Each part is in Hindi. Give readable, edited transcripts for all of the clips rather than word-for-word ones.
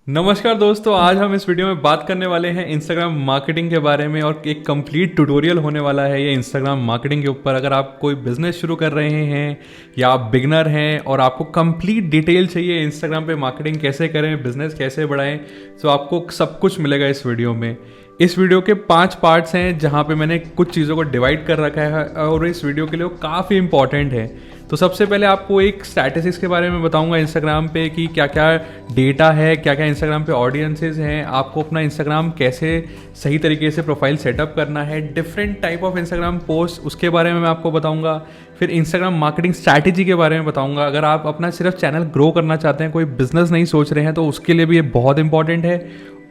नमस्कार दोस्तों, आज हम इस वीडियो में बात करने वाले हैं इंस्टाग्राम मार्केटिंग के बारे में और एक कंप्लीट ट्यूटोरियल होने वाला है ये इंस्टाग्राम मार्केटिंग के ऊपर। अगर आप कोई बिजनेस शुरू कर रहे हैं या आप बिगनर हैं और आपको कंप्लीट डिटेल चाहिए इंस्टाग्राम पे मार्केटिंग कैसे करें, बिजनेस कैसे बढ़ाएं, तो आपको सब कुछ मिलेगा इस वीडियो में। इस वीडियो के 5 पार्ट्स हैं जहाँ पे मैंने कुछ चीज़ों को डिवाइड कर रखा है और इस वीडियो के लिए वो काफ़ी इंपॉर्टेंट है। तो सबसे पहले आपको एक स्टैटिस्टिक्स के बारे में बताऊंगा इंस्टाग्राम पे कि क्या क्या डेटा है, क्या क्या इंस्टाग्राम पे ऑडियंसेस हैं, आपको अपना इंस्टाग्राम कैसे सही तरीके से प्रोफाइल सेटअप करना है, different type of Instagram post उसके बारे में मैं आपको बताऊंगा। फिर इंस्टाग्राम मार्केटिंग स्ट्रैटेजी के बारे में बताऊंगा। अगर आप अपना सिर्फ चैनल ग्रो करना चाहते हैं, कोई बिजनेस नहीं सोच रहे हैं, तो उसके लिए भी ये बहुत इंपॉर्टेंट है।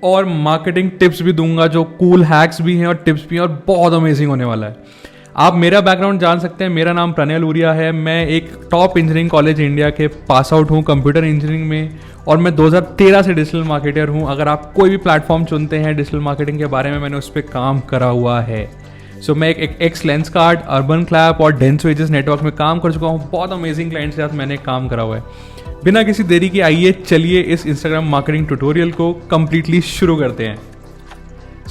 और मार्केटिंग टिप्स भी दूंगा, जो कूल हैक्स भी हैं और टिप्स भी हैं, और बहुत अमेजिंग होने वाला है। आप मेरा बैकग्राउंड जान सकते हैं। मेरा नाम प्रणय लूरिया है। मैं एक टॉप इंजीनियरिंग कॉलेज इंडिया के पास आउट हूँ कंप्यूटर इंजीनियरिंग में, और मैं 2013 से डिजिटल मार्केटर हूँ। अगर आप कोई भी प्लेटफॉर्म चुनते हैं डिजिटल मार्केटिंग के बारे में, मैंने उस पर काम करा हुआ है। सो मैं एक एक्स लेंसकार्ट, अर्बन क्लैप और डेंस वेजेस नेटवर्क में काम कर चुका हूँ। बहुत अमेजिंग क्लाइंट्स के साथ मैंने काम करा हुआ है। बिना किसी देरी के आइए चलिए इस इंस्टाग्राम मार्केटिंग ट्यूटोरियल को कंप्लीटली शुरू करते हैं।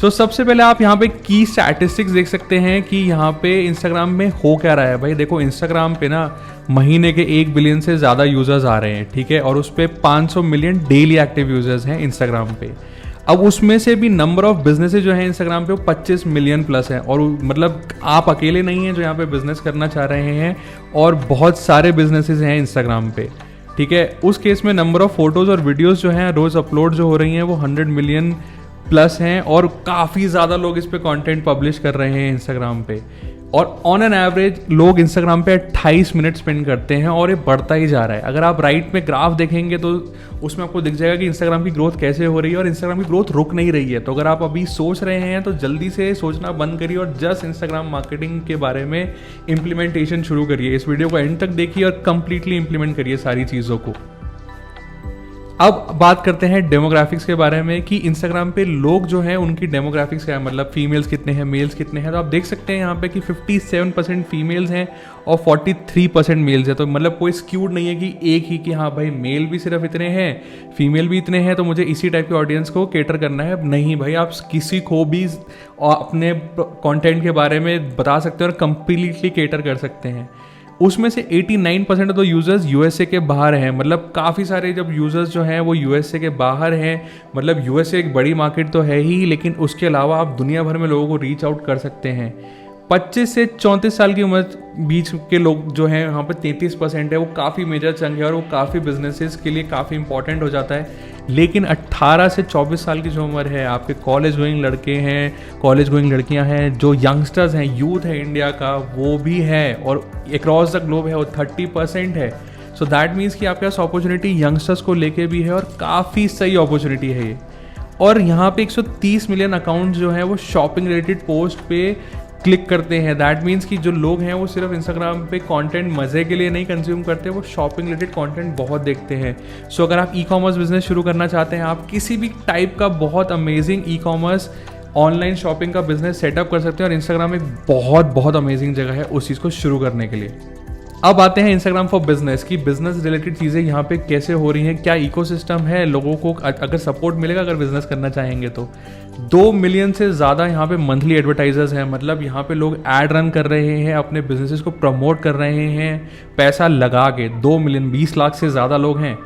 सबसे पहले आप यहाँ पे की स्टैटिस्टिक्स देख सकते हैं कि यहाँ पे इंस्टाग्राम में हो क्या रहा है। भाई देखो, इंस्टाग्राम पे ना महीने के 1 बिलियन से ज़्यादा यूज़र्स आ रहे हैं, ठीक है, और उस पर 500 मिलियन डेली एक्टिव यूज़र्स हैं इंस्टाग्राम पे। अब उसमें से भी नंबर ऑफ बिजनेसेस जो हैं इंस्टाग्राम पे वो 25 मिलियन प्लस हैं। और मतलब आप अकेले नहीं हैं जो यहाँ पे बिजनेस करना चाह रहे हैं, और बहुत सारे बिजनेसेस हैं इंस्टाग्राम पे, ठीक है। उस केस में नंबर ऑफ फोटोज़ और वीडियोज़ जो हैं रोज़ अपलोड जो हो रही हैं वो 100 मिलियन प्लस हैं, और काफ़ी ज़्यादा लोग इस पे कंटेंट पब्लिश कर रहे हैं इंस्टाग्राम पे। और ऑन एन एवरेज लोग इंस्टाग्राम पे 28 मिनट स्पेंड करते हैं, और ये बढ़ता ही जा रहा है। अगर आप राइट में ग्राफ देखेंगे तो उसमें आपको दिख जाएगा कि इंस्टाग्राम की ग्रोथ कैसे हो रही है, और इंस्टाग्राम की ग्रोथ रुक नहीं रही है। तो अगर आप अभी सोच रहे हैं तो जल्दी से सोचना बंद करिए और जस्ट इंस्टाग्राम मार्केटिंग के बारे में इम्प्लीमेंटेशन शुरू करिए। इस वीडियो को एंड तक देखिए और कंप्लीटली इंप्लीमेंट करिए सारी चीज़ों को। अब बात करते हैं डेमोग्राफिक्स के बारे में कि इंस्टाग्राम पे लोग जो हैं उनकी डेमोग्राफिक्स क्या है, मतलब फीमेल्स कितने हैं, मेल्स कितने हैं। तो आप देख सकते हैं यहाँ पे कि 57% फीमेल्स हैं और 43% मेल्स हैं। तो मतलब कोई स्क्यूड नहीं है कि एक ही, कि हाँ भाई मेल भी सिर्फ इतने हैं, फीमेल भी इतने हैं, तो मुझे इसी टाइप के ऑडियंस को केटर करना है। नहीं भाई, आप किसी को भी अपने कॉन्टेंट के बारे में बता सकते हैं और कंप्लीटली केटर कर सकते हैं। उसमें से 89% तो यूज़र्स यूएसए के बाहर हैं। मतलब काफ़ी सारे जब यूज़र्स जो हैं वो यूएसए के बाहर हैं, मतलब यूएसए एक बड़ी मार्केट तो है ही, लेकिन उसके अलावा आप दुनिया भर में लोगों को रीच आउट कर सकते हैं। 25 से 34 साल की उम्र बीच के लोग जो हैं वहाँ पर 33% है। वो काफ़ी मेजर चंक है और वो काफ़ी बिजनेसेस के लिए काफ़ी इंपॉर्टेंट हो जाता है। लेकिन 18 से 24 साल की जो उम्र है, आपके कॉलेज गोइंग लड़के हैं, कॉलेज गोइंग लड़कियां हैं, जो यंगस्टर्स हैं, यूथ है इंडिया का, वो भी है, और अक्रॉस द ग्लोब है वो 30% है। सो दैट मीन्स कि आपके पास अपॉर्चुनिटी यंगस्टर्स को लेके भी है, और काफ़ी सही अपॉर्चुनिटी है ये। और यहाँ पे 130 मिलियन अकाउंट जो हैं वो शॉपिंग रिलेटेड पोस्ट पे क्लिक करते हैं। दैट मीन्स कि जो लोग हैं वो सिर्फ इंस्टाग्राम पे कंटेंट मज़े के लिए नहीं कंज्यूम करते, वो शॉपिंग रिलेटेड कंटेंट बहुत देखते हैं। सो अगर आप ई कॉमर्स बिजनेस शुरू करना चाहते हैं, आप किसी भी टाइप का बहुत amazing e commerce online shopping का बिजनेस सेटअप कर सकते हैं, और इंस्टाग्राम एक बहुत अमेजिंग जगह है उस चीज़ को शुरू करने के लिए। अब आते हैं इंस्टाग्राम फॉर बिजनेस की बिजनेस रिलेटेड चीज़ें यहाँ पे कैसे हो रही हैं, क्या इकोसिस्टम है, लोगों को अगर सपोर्ट मिलेगा अगर बिजनेस करना चाहेंगे तो। 2 मिलियन से ज़्यादा यहाँ पे मंथली एडवर्टाइजर्स हैं। मतलब यहाँ पे लोग ऐड रन कर रहे हैं, अपने बिजनेसेस को प्रमोट कर रहे हैं पैसा लगा के। 2 मिलियन, 20 लाख से ज़्यादा लोग हैं।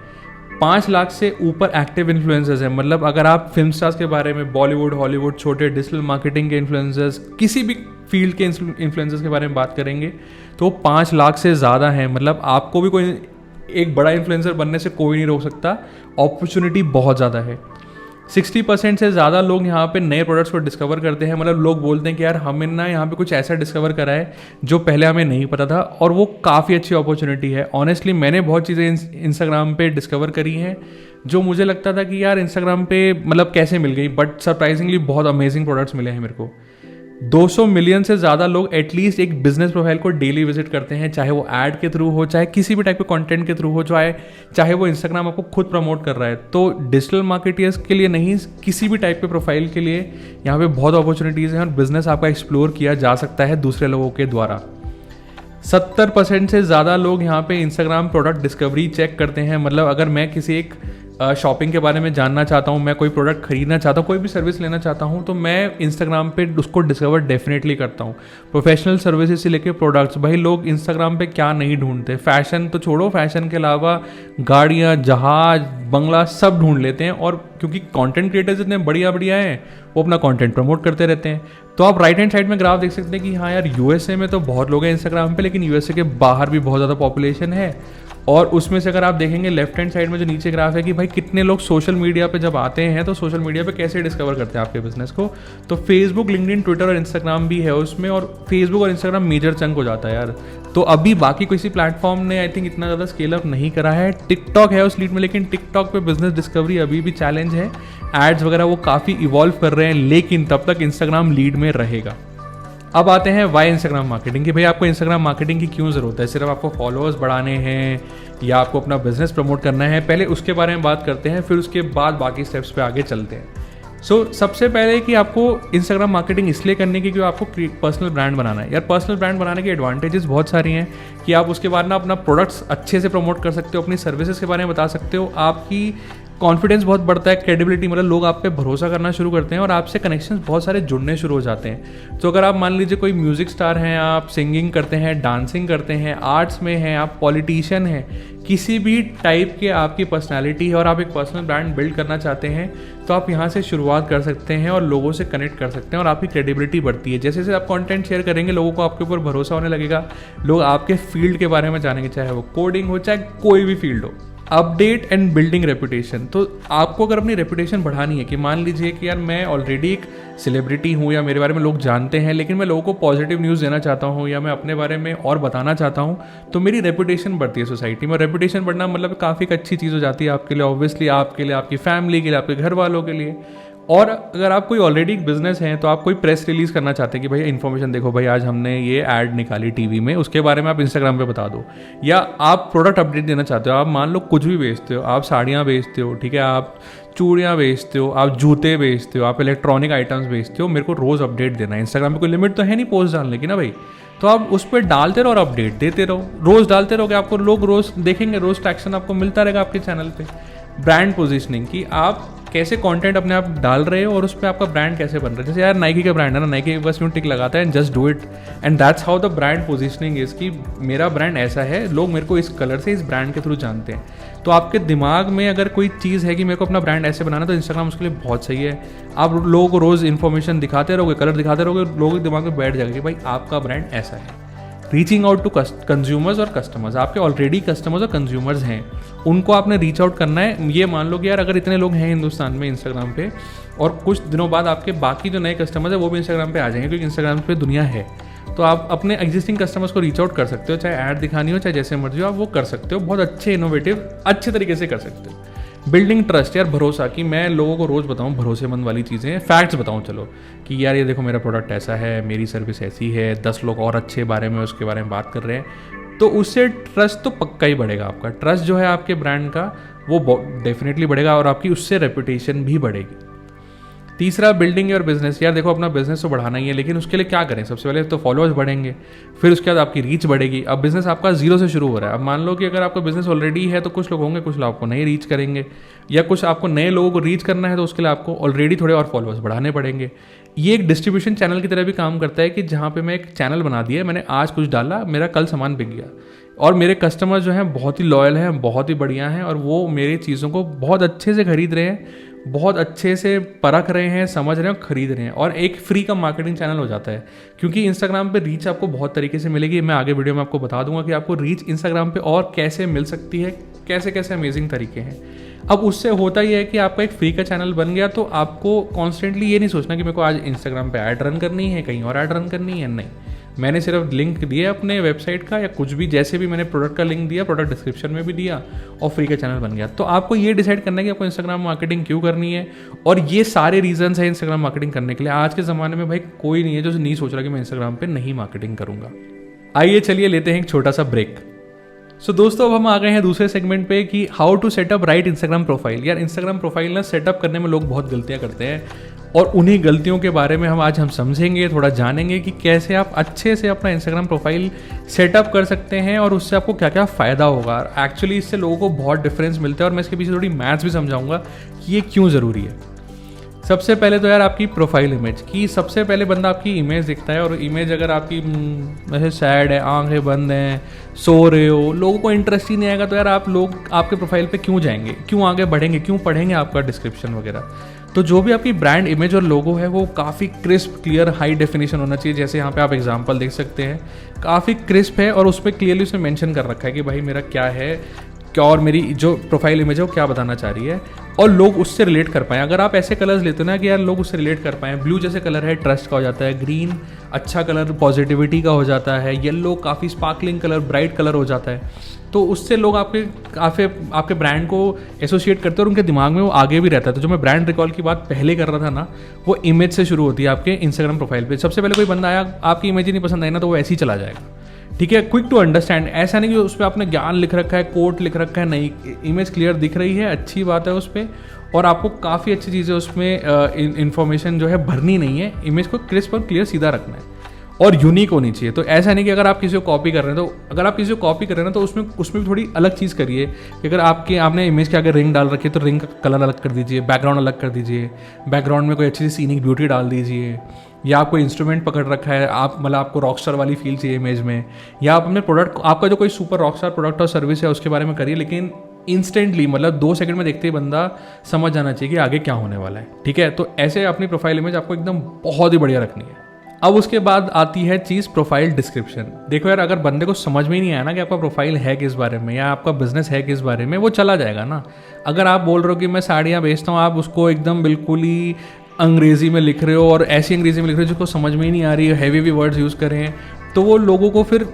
5 लाख से ऊपर एक्टिव इन्फ्लुएंसर्स हैं। मतलब अगर आप फिल्म स्टार्स के बारे में, बॉलीवुड, हॉलीवुड, छोटे डिजिटल मार्केटिंग के इन्फ्लुएंसर्स, किसी भी फील्ड के इन्फ्लुएंसर्स के बारे में बात करेंगे तो 5 लाख से ज़्यादा हैं। मतलब आपको भी कोई एक बड़ा इन्फ्लुएंसर बनने से कोई नहीं रोक सकता, अपॉर्चुनिटी बहुत ज़्यादा है। 60% से ज़्यादा लोग यहाँ पे नए प्रोडक्ट्स को डिस्कवर करते हैं। मतलब लोग बोलते हैं कि यार हमने ना यहाँ पे कुछ ऐसा डिस्कवर करा है जो पहले हमें नहीं पता था, और वो काफ़ी अच्छी अपॉर्चुनिटी है। ऑनेस्टली मैंने बहुत चीज़ें इंस्टाग्राम पे डिस्कवर करी हैं जो मुझे लगता था कि यार इंस्टाग्राम पे मतलब कैसे मिल गई, बट सरप्राइजिंगली बहुत अमेजिंग प्रोडक्ट्स मिले हैं मेरे को। 200 मिलियन से ज़्यादा लोग एटलीस्ट एक बिजनेस प्रोफाइल को डेली विजिट करते हैं, चाहे वो ऐड के थ्रू हो, चाहे किसी भी टाइप के कंटेंट के थ्रू हो, चाहे वो इंस्टाग्राम आपको खुद प्रमोट कर रहा है। तो डिजिटल मार्केटर्स के लिए नहीं, किसी भी टाइप के प्रोफाइल के लिए यहाँ पे बहुत अपॉर्चुनिटीज़ हैं, और बिजनेस आपका एक्सप्लोर किया जा सकता है दूसरे लोगों के द्वारा। 70% से ज़्यादा लोग यहाँ पे इंस्टाग्राम प्रोडक्ट डिस्कवरी चेक करते हैं। मतलब अगर मैं किसी एक शॉपिंग के बारे में जानना चाहता हूँ, मैं कोई प्रोडक्ट खरीदना चाहता हूँ, कोई भी सर्विस लेना चाहता हूँ, तो मैं इंस्टाग्राम पे उसको डिस्कवर डेफिनेटली करता हूँ। प्रोफेशनल सर्विसेज से लेके प्रोडक्ट्स, भाई लोग इंस्टाग्राम पे क्या नहीं ढूंढते, फैशन तो छोड़ो, फैशन के अलावा गाड़ियाँ, जहाज, बंगला सब ढूंढ लेते हैं। और क्योंकि कंटेंट क्रिएटर्स इतने बढ़िया बढ़िया हैं, वो अपना कंटेंट प्रमोट करते रहते हैं। तो आप राइट हैंड साइड में ग्राफ देख सकते हैं कि हाँ यार, यूएसए में तो बहुत लोग हैं इंस्टाग्राम पे, लेकिन यूएसए के बाहर भी बहुत ज़्यादा पॉपुलेशन है। और उसमें से अगर आप देखेंगे लेफ्ट हैंड साइड में जो नीचे ग्राफ है कि भाई कितने लोग सोशल मीडिया पे जब आते हैं तो सोशल मीडिया पे कैसे डिस्कवर करते हैं आपके बिजनेस को, तो फेसबुक, लिंक्डइन, ट्विटर और इंस्टाग्राम भी है उसमें, और फेसबुक और इंस्टाग्राम मेजर चंक हो जाता है यार। तो अभी बाकी किसी प्लेटफॉर्म ने आई थिंक इतना ज़्यादा स्केल अप नहीं करा है। टिकटॉक है उस लीड में, लेकिन टिकटॉक पे बिजनेस डिस्कवरी अभी भी चैलेंज है। एड्स वगैरह वो काफ़ी इवॉल्व कर रहे हैं, लेकिन तब तक इंस्टाग्राम लीड में रहेगा। अब आते हैं वाई इंस्टाग्राम मार्केटिंग की। भाई आपको इंस्टाग्राम मार्केटिंग की क्यों ज़रूरत है? सिर्फ आपको फॉलोअर्स बढ़ाने हैं या आपको अपना बिजनेस प्रमोट करना है? पहले उसके बारे में बात करते हैं, फिर उसके बाद बाकी स्टेप्स पे आगे चलते हैं। सबसे पहले कि आपको इंस्टाग्राम मार्केटिंग इसलिए करने की कि आपको पर्सनल ब्रांड बनाना है। यार पर्सनल ब्रांड बनाने के एडवांटेजेस बहुत सारी हैं कि आप उसके बाद ना अपना प्रोडक्ट्स अच्छे से प्रमोट कर सकते हो, अपनी सर्विसेज के बारे में बता सकते हो, आपकी कॉन्फिडेंस बहुत बढ़ता है, क्रेडिबिलिटी, मतलब लोग आप पे भरोसा करना शुरू करते हैं और आपसे कनेक्शंस बहुत सारे जुड़ने शुरू हो जाते हैं। तो अगर आप मान लीजिए कोई म्यूजिक स्टार हैं, आप सिंगिंग करते हैं, डांसिंग करते हैं, आर्ट्स में हैं, आप पॉलिटिशियन हैं, किसी भी टाइप के आपकी पर्सनालिटी है और आप एक पर्सनल ब्रांड बिल्ड करना चाहते हैं, तो आप यहाँ से शुरुआत कर सकते हैं और लोगों से कनेक्ट कर सकते हैं और आपकी क्रेडिबिलिटी बढ़ती है। जैसे जैसे आप कंटेंट शेयर करेंगे, लोगों को आपके ऊपर भरोसा होने लगेगा, लोग आपके फील्ड के बारे में जानेंगे, चाहे वो कोडिंग हो, चाहे कोई भी फील्ड हो। अपडेट एंड बिल्डिंग रेपुटेशन, तो आपको अगर अपनी रेपुटेशन बढ़ानी है कि मान लीजिए कि यार मैं ऑलरेडी एक सेलिब्रिटी हूँ या मेरे बारे में लोग जानते हैं, लेकिन मैं लोगों को पॉजिटिव न्यूज़ देना चाहता हूँ या मैं अपने बारे में और बताना चाहता हूँ, तो मेरी रेपुटेशन बढ़ती है सोसाइटी में। रेपुटेशन बढ़ना मतलब काफ़ी एक अच्छी चीज़ हो जाती है आपके लिए, ऑब्वियसली आपके लिए, आपकी फैमिली के लिए, आपके घर वालों के लिए। और अगर आप कोई ऑलरेडी एक बिजनेस है तो आप कोई प्रेस रिलीज करना चाहते हैं कि भाई इन्फॉर्मेशन देखो, भाई आज हमने ये ऐड निकाली टीवी में, उसके बारे में आप इंस्टाग्राम पे बता दो। या आप प्रोडक्ट अपडेट देना चाहते हो, आप मान लो कुछ भी बेचते हो, आप साड़ियाँ बेचते हो, ठीक है, आप चूड़ियाँ बेचते हो, आप जूते बेचते हो, आप इलेक्ट्रॉनिक आइटम्स बेचते हो, मेरे को रोज़ अपडेट देना है। इंस्टाग्राम पे कोई लिमिट तो है नहीं पोस्ट डालने की ना भाई, तो आप उस पर डालते रहो और अपडेट देते रहो, रोज़ डालते रहोगे, आपको लोग रोज़ देखेंगे, रोज़ ट्रैक्शन आपको मिलता रहेगा आपके चैनल पे। ब्रांड पोजीशनिंग की आप कैसे कंटेंट अपने आप डाल रहे हो और उस पर आपका ब्रांड कैसे बन रहा है। जैसे यार नाइकी का ब्रांड है ना, नाइकी बस यूँ टिक लगाता है and just do it, and that's how the brand positioning is, कि मेरा ब्रांड ऐसा है, लोग मेरे को इस कलर से, इस ब्रांड के थ्रू जानते हैं। तो आपके दिमाग में अगर कोई चीज़ है कि मेरे को अपना ब्रांड ऐसे बनाना, तो इंस्टाग्राम उसके लिए बहुत सही है। आप लोगों को रोज़ इन्फॉर्मेशन दिखाते रहोगे, कलर दिखाते रहोगे, लोगों के दिमाग में बैठ जाएगा कि भाई आपका ब्रांड ऐसा है। रीचिंग आउट टू कंज्यूमर्स और कस्टमर्स, आपके ऑलरेडी कस्टमर्स और कंज्यूमर्स हैं, उनको आपने रीच आउट करना है। ये मान लो कि यार अगर इतने लोग हैं हिंदुस्तान में इंस्टाग्राम पे, और कुछ दिनों बाद आपके बाकी जो नए कस्टमर्स हैं वो भी इंस्टाग्राम पे आ जाएंगे, क्योंकि इंस्टाग्राम पे दुनिया है। तो आप अपने एग्जिस्टिंग कस्टमर्स को रीच आउट कर सकते हो, चाहे ऐड दिखानी हो, चाहे जैसे मर्जी हो, आप वो कर सकते हो, बहुत अच्छे इनोवेटिव अच्छे तरीके से कर सकते हो। बिल्डिंग ट्रस्ट, यार भरोसा, कि मैं लोगों को रोज़ बताऊं भरोसेमंद वाली चीज़ें, फैक्ट्स बताऊं, चलो कि यार ये देखो मेरा प्रोडक्ट ऐसा है, मेरी सर्विस ऐसी है, 10 लोग और अच्छे बारे में उसके बारे में बात कर रहे हैं, तो उससे ट्रस्ट तो पक्का ही बढ़ेगा। आपका ट्रस्ट जो है आपके ब्रांड का, वो डेफिनेटली बढ़ेगा और आपकी उससे रेपुटेशन भी बढ़ेगी। तीसरा, बिल्डिंग योर बिजनेस। यार देखो अपना बिजनेस तो बढ़ाना ही है, लेकिन उसके लिए क्या करें? सबसे पहले तो फॉलोअर्स बढ़ेंगे, फिर उसके बाद आपकी रीच बढ़ेगी। अब बिजनेस आपका जीरो से शुरू हो रहा है। अब मान लो कि अगर आपका बिजनेस ऑलरेडी है तो कुछ लोग होंगे, कुछ लोग आपको नहीं रीच करेंगे, या कुछ आपको नए लोगों को रीच करना है, तो उसके लिए आपको ऑलरेडी थोड़े और फॉलोअर्स बढ़ाने पड़ेंगे। ये एक डिस्ट्रीब्यूशन चैनल की तरह भी काम करता है, कि जहाँ पे मैं एक चैनल बना दिया, मैंने आज कुछ डाला, मेरा कल सामान बिक गया, और मेरे कस्टमर जो हैं बहुत ही लॉयल हैं, बहुत ही बढ़िया हैं, और वो मेरी चीज़ों को बहुत अच्छे से खरीद रहे हैं, बहुत अच्छे से परख रहे हैं, समझ रहे हैं और खरीद रहे हैं, और एक फ्री का मार्केटिंग चैनल हो जाता है। क्योंकि इंस्टाग्राम पे रीच आपको बहुत तरीके से मिलेगी, मैं आगे वीडियो में आपको बता दूंगा कि आपको रीच इंस्टाग्राम पे और कैसे मिल सकती है, कैसे कैसे अमेजिंग तरीके हैं। अब उससे होता ही है कि आपका एक फ्री का चैनल बन गया, तो आपको कॉन्स्टेंटली ये नहीं सोचना कि मेरे को आज इंस्टाग्राम पे ऐड रन करनी है, कहीं और ऐड रन करनी है, नहीं। मैंने सिर्फ लिंक दिया अपने वेबसाइट का, या कुछ भी, जैसे भी मैंने प्रोडक्ट का लिंक दिया, प्रोडक्ट डिस्क्रिप्शन में भी दिया, और फ्री का चैनल बन गया। तो आपको ये डिसाइड करना है कि आपको इंस्टाग्राम मार्केटिंग क्यों करनी है, और ये सारे रीजंस हैं इंस्टाग्राम मार्केटिंग करने के लिए। आज के ज़माने में भाई कोई नहीं है जो नहीं सोच रहा कि मैं इंस्टाग्राम पे नहीं मार्केटिंग करूँगा। आइए चलिए लेते हैं एक छोटा सा ब्रेक। दोस्तों अब हम आ गए हैं दूसरे सेगमेंट पे, कि how to set up right Instagram profile. यार इंस्टाग्राम प्रोफाइल ना सेटअप करने में लोग बहुत गलतियाँ करते हैं, और उन्हीं गलतियों के बारे में आज हम समझेंगे, थोड़ा जानेंगे कि कैसे आप अच्छे से अपना इंस्टाग्राम प्रोफाइल सेटअप कर सकते हैं और उससे आपको क्या क्या फ़ायदा होगा। एक्चुअली इससे लोगों को बहुत डिफरेंस मिलता है और मैं इसके पीछे थोड़ी मैथ्स भी समझाऊंगा कि ये क्यों ज़रूरी है। सबसे पहले तो यार आपकी प्रोफाइल इमेज की, सबसे पहले बंदा आपकी इमेज दिखता है और इमेज अगर आपकी वैसे सैड है, आंखें बंद हैं, सो रहे हो, लोगों को इंटरेस्ट ही नहीं आएगा, तो यार आप लोग आपके प्रोफाइल पे क्यों जाएंगे, क्यों आगे बढ़ेंगे, क्यों पढ़ेंगे आपका डिस्क्रिप्शन वगैरह। तो जो भी आपकी ब्रांड इमेज और लोगो है वो काफ़ी क्रिस्प, क्लियर, हाई डेफिनेशन होना चाहिए। जैसे यहाँ पे आप एग्जांपल देख सकते हैं, काफ़ी क्रिस्प है और उस पर क्लियरली उसने मेंशन कर रखा है कि भाई मेरा क्या है, क्या और मेरी जो प्रोफाइल इमेज है वो क्या बताना चाह रही है और लोग उससे रिलेट कर पाएँ। अगर आप ऐसे कलर्स लेते हो ना कि यार लोग उससे रिलेट कर पाएँ, ब्लू जैसे कलर है ट्रस्ट का हो जाता है, ग्रीन अच्छा कलर पॉजिटिविटी का हो जाता है, येलो काफ़ी स्पार्कलिंग कलर, ब्राइट कलर हो जाता है, तो उससे लोग आपके ब्रांड को एसोसिएट करते हैं और उनके दिमाग में वो आगे भी रहता है। तो जो मैं ब्रांड रिकॉल की बात पहले कर रहा था ना, वो इमेज से शुरू होती है आपके इंस्टाग्राम प्रोफाइल पे। सबसे पहले कोई बंदा आया, आपकी इमेज ही नहीं पसंद आई ना, तो वो ऐसे ही चला जाएगा। ठीक है, क्विक टू अंडरस्टैंड, ऐसा नहीं कि उस पर आपने ज्ञान लिख रखा है, कोट लिख रखा है, नहीं, इमेज क्लियर दिख रही है, अच्छी बात है उस पर, और आपको काफ़ी अच्छी चीज़ें उसमें इन्फॉर्मेशन जो है भरनी नहीं है, इमेज को क्रिस्प और क्लियर सीधा रखना है और यूनिक होनी चाहिए। तो ऐसा नहीं कि अगर आप किसी को कॉपी कर रहे हैं, तो अगर आप किसी को कॉपी कर रहे हैं तो उसमें भी थोड़ी अलग चीज़ करिए कि अगर आपने इमेज के आगे रिंग डाल रखी है तो रिंग का कलर अलग कर दीजिए, बैकग्राउंड अलग कर दीजिए, बैकग्राउंड में कोई अच्छी सी सीनिक ब्यूटी डाल दीजिए, या आप कोई इंस्ट्रूमेंट पकड़ रखा है, आपको रॉकस्टार वाली फील चाहिए इमेज में, या आप अपने प्रोडक्ट, आपका जो कोई सुपर रॉकस्टार प्रोडक्ट और सर्विस है उसके बारे में करिए, लेकिन इंस्टेंटली, मतलब 2 सेकंड में देखते ही बंदा समझ जाना चाहिए कि आगे क्या होने वाला है। ठीक है, तो ऐसे अपनी प्रोफाइल इमेज आपको एकदम बहुत ही बढ़िया रखनी है। अब उसके बाद आती है चीज़ प्रोफाइल डिस्क्रिप्शन। देखो यार, अगर बंदे को समझ में ही नहीं आया ना कि आपका प्रोफाइल है किस बारे में या आपका बिजनेस है किस बारे में, वो चला जाएगा ना। अगर आप बोल रहे हो कि मैं साड़ियाँ बेचता हूँ, आप उसको एकदम बिल्कुल ही अंग्रेज़ी में लिख रहे हो और ऐसी अंग्रेज़ी में लिख रहे हो जिसको समझ में ही नहीं आ रही है, हैवी वर्ड्स यूज़ करें, तो वो लोगों को फिर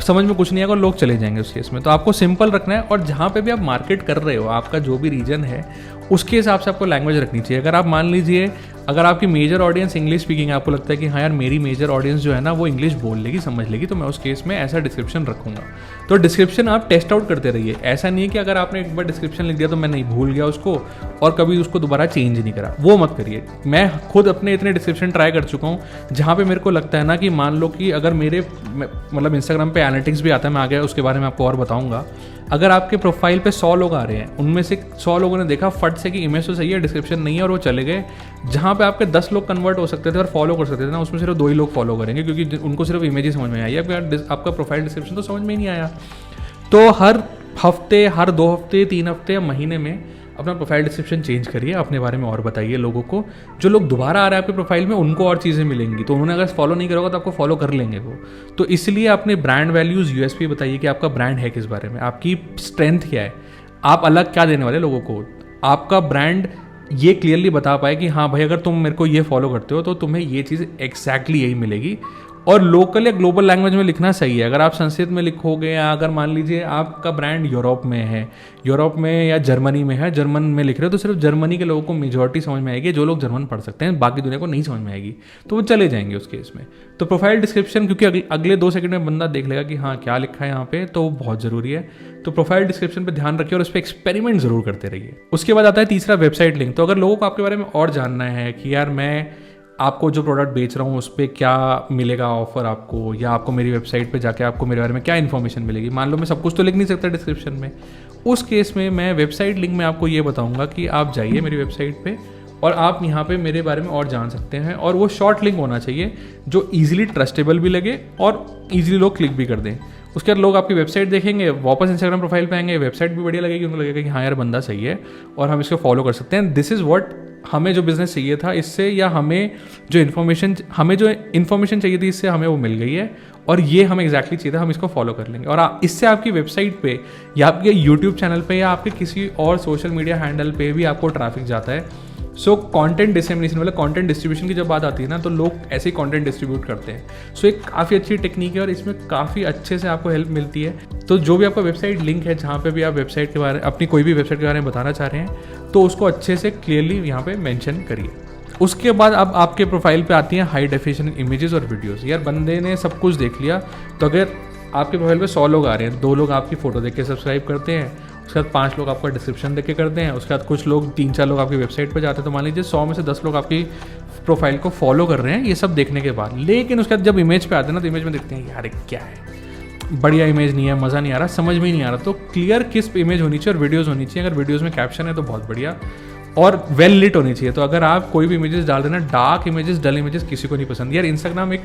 समझ में कुछ नहीं आएगा और लोग चले जाएंगे उस केस में। तो आपको सिंपल रखना है और जहाँ पे भी आप मार्केट कर रहे हो, आपका जो भी रीजन है उसके हिसाब से आपको लैंग्वेज रखनी चाहिए। अगर आप मान लीजिए, अगर आपकी मेजर ऑडियंस इंग्लिश स्पीकिंग है, आपको लगता है कि हाँ यार मेरी मेजर ऑडियंस जो है ना वो इंग्लिश बोल लेगी, समझ लेगी, तो मैं उस केस में ऐसा डिस्क्रिप्शन रखूंगा। तो डिस्क्रिप्शन आप टेस्ट आउट करते रहिए। ऐसा नहीं है कि अगर आपने एक बार डिस्क्रिप्शन लिख दिया तो मैं नहीं, भूल गया उसको और कभी उसको दोबारा चेंज नहीं करा, वो मत करिए। मैं खुद अपने इतने डिस्क्रिप्शन ट्राई कर चुका हूँ जहाँ पे मेरे को लगता है ना कि मान लो कि अगर मेरे मतलब इंस्टाग्राम पे एनालिटिक्स भी आता है, मैं आगे उसके बारे में आपको और बताऊंगा। अगर आपके प्रोफाइल पे 100 लोग आ रहे हैं, उनमें से 100 लोगों ने देखा फट से कि इमेज तो सही है, डिस्क्रिप्शन नहीं है, और वो चले गए, जहाँ पे आपके 10 लोग कन्वर्ट हो सकते थे और फॉलो कर सकते थे ना, उसमें सिर्फ 2 ही लोग फॉलो करेंगे क्योंकि उनको सिर्फ इमेज ही समझ में आई है, आपका प्रोफाइल डिस्क्रिप्शन तो समझ में ही नहीं आया। तो हर हफ्ते, हर 2 हफ्ते, 3 हफ्ते या महीने में अपना प्रोफाइल डिस्क्रिप्शन चेंज करिए, अपने बारे में और बताइए लोगों को। जो लोग दोबारा आ रहे हैं आपके प्रोफाइल में, उनको और चीज़ें मिलेंगी, तो उन्होंने अगर फॉलो नहीं करा होगा तो आपको फॉलो कर लेंगे वो। तो इसलिए अपने ब्रांड वैल्यूज़, यूएसपी बताइए कि आपका ब्रांड है किस बारे में, आपकी स्ट्रेंथ क्या है, आप अलग क्या देने वाले लोगों को। आपका ब्रांड ये क्लियरली बता पाए कि हाँ भाई, अगर तुम मेरे को ये फॉलो करते हो तो तुम्हें ये चीज़ एग्जैक्टली यही मिलेगी। और लोकल या ग्लोबल लैंग्वेज में लिखना सही है। अगर आप संस्कृत में लिखोगे, या अगर मान लीजिए आपका ब्रांड यूरोप में है, यूरोप में या जर्मनी में है, जर्मन में लिख रहे हो, तो सिर्फ जर्मनी के लोगों को मेजॉरिटी समझ में आएगी, जो लोग जर्मन पढ़ सकते हैं, बाकी दुनिया को नहीं समझ में आएगी, तो वो चले जाएंगे उस केस में। तो प्रोफाइल डिस्क्रिप्शन, क्योंकि अगले 2 सेकंड में बंदा देख लेगा कि हाँ क्या लिखा है यहाँ पे, तो वो बहुत ज़रूरी है। तो प्रोफाइल डिस्क्रिप्शन पे ध्यान रखिए और उस पर एक्सपेरिमेंट जरूर करते रहिए। उसके बाद आता है तीसरा, वेबसाइट लिंक। तो अगर लोगों को आपके बारे में और जानना है कि यार मैं आपको जो प्रोडक्ट बेच रहा हूँ उस पर क्या मिलेगा ऑफर आपको, या आपको मेरी वेबसाइट पे जाके आपको मेरे बारे में क्या इन्फॉर्मेशन मिलेगी, मान लो मैं सब कुछ तो लिख नहीं सकता डिस्क्रिप्शन में, उस केस में मैं वेबसाइट लिंक में आपको ये बताऊंगा कि आप जाइए मेरी वेबसाइट पे और आप यहाँ पे मेरे बारे में और जान सकते हैं। और वो शॉर्ट लिंक होना चाहिए जो ईजिली ट्रस्टेबल भी लगे और ईजिली लोग क्लिक भी कर दें। उसके बाद लोग आपकी वेबसाइट देखेंगे, वापस इंस्टाग्राम प्रोफाइल पे आएंगे, वेबसाइट भी बढ़िया लगेगी, उनको लगेगा कि हाँ यार बंदा सही है और हम इसको फॉलो कर सकते हैं। दिस इज़ व्हाट हमें जो बिज़नेस चाहिए था इससे, या हमें जो इन्फॉर्मेशन चाहिए थी इससे हमें वो मिल गई है, और ये हमें एग्जैक्टली चाहिए था, हम इसको फॉलो कर लेंगे। और इससे आपकी वेबसाइट पे या आपके यूट्यूब चैनल पे या आपके किसी और सोशल मीडिया हैंडल पे भी आपको ट्रैफिक जाता है। सो कंटेंट डिसेमिनेशन, मतलब कंटेंट डिस्ट्रीब्यूशन की जब बात आती है ना, तो लोग ऐसे ही कंटेंट डिस्ट्रीब्यूट करते हैं। सो एक काफ़ी अच्छी टेक्निक है और इसमें काफ़ी अच्छे से आपको हेल्प मिलती है। तो जो भी आपका वेबसाइट लिंक है, जहाँ पे भी आप वेबसाइट के बारे में, अपनी कोई भी वेबसाइट के बारे में बताना चाह रहे हैं, तो उसको अच्छे से क्लियरली यहाँ पे मेंशन करिए। उसके बाद अब आपके प्रोफाइल पे आती हैं हाई डेफिनेशन इमेजेस और वीडियोस। यार बंदे ने सब कुछ देख लिया, तो अगर आपके प्रोफाइल पे 100 लोग आ रहे हैं, 2 लोग आपकी फ़ोटो देख के सब्सक्राइब करते हैं, उसके बाद 5 लोग आपका डिस्क्रिप्शन देख के करते हैं, उसके बाद कुछ लोग 3-4 लोग आपकी वेबसाइट पर जाते हैं, तो मान लीजिए 100 में से 10 लोग आपकी प्रोफाइल को फॉलो कर रहे हैं, ये सब देखने के बाद। लेकिन उसके बाद जब इमेज पे आते हैं ना, तो इमेज में देखते हैं यार क्या है, बढ़िया इमेज नहीं है, मज़ा नहीं आ रहा, समझ में ही नहीं आ रहा। तो क्लियर किस इमेज होनी चाहिए और वीडियोज़ होनी चाहिए। अगर वीडियोज़ में कैप्शन है तो बहुत बढ़िया, और वेल लिट होनी चाहिए। तो अगर आप कोई भी इमेजेस डाल देना, डार्क इमेजेस, डल इमेजेस किसी को नहीं पसंद। यार इंस्टाग्राम एक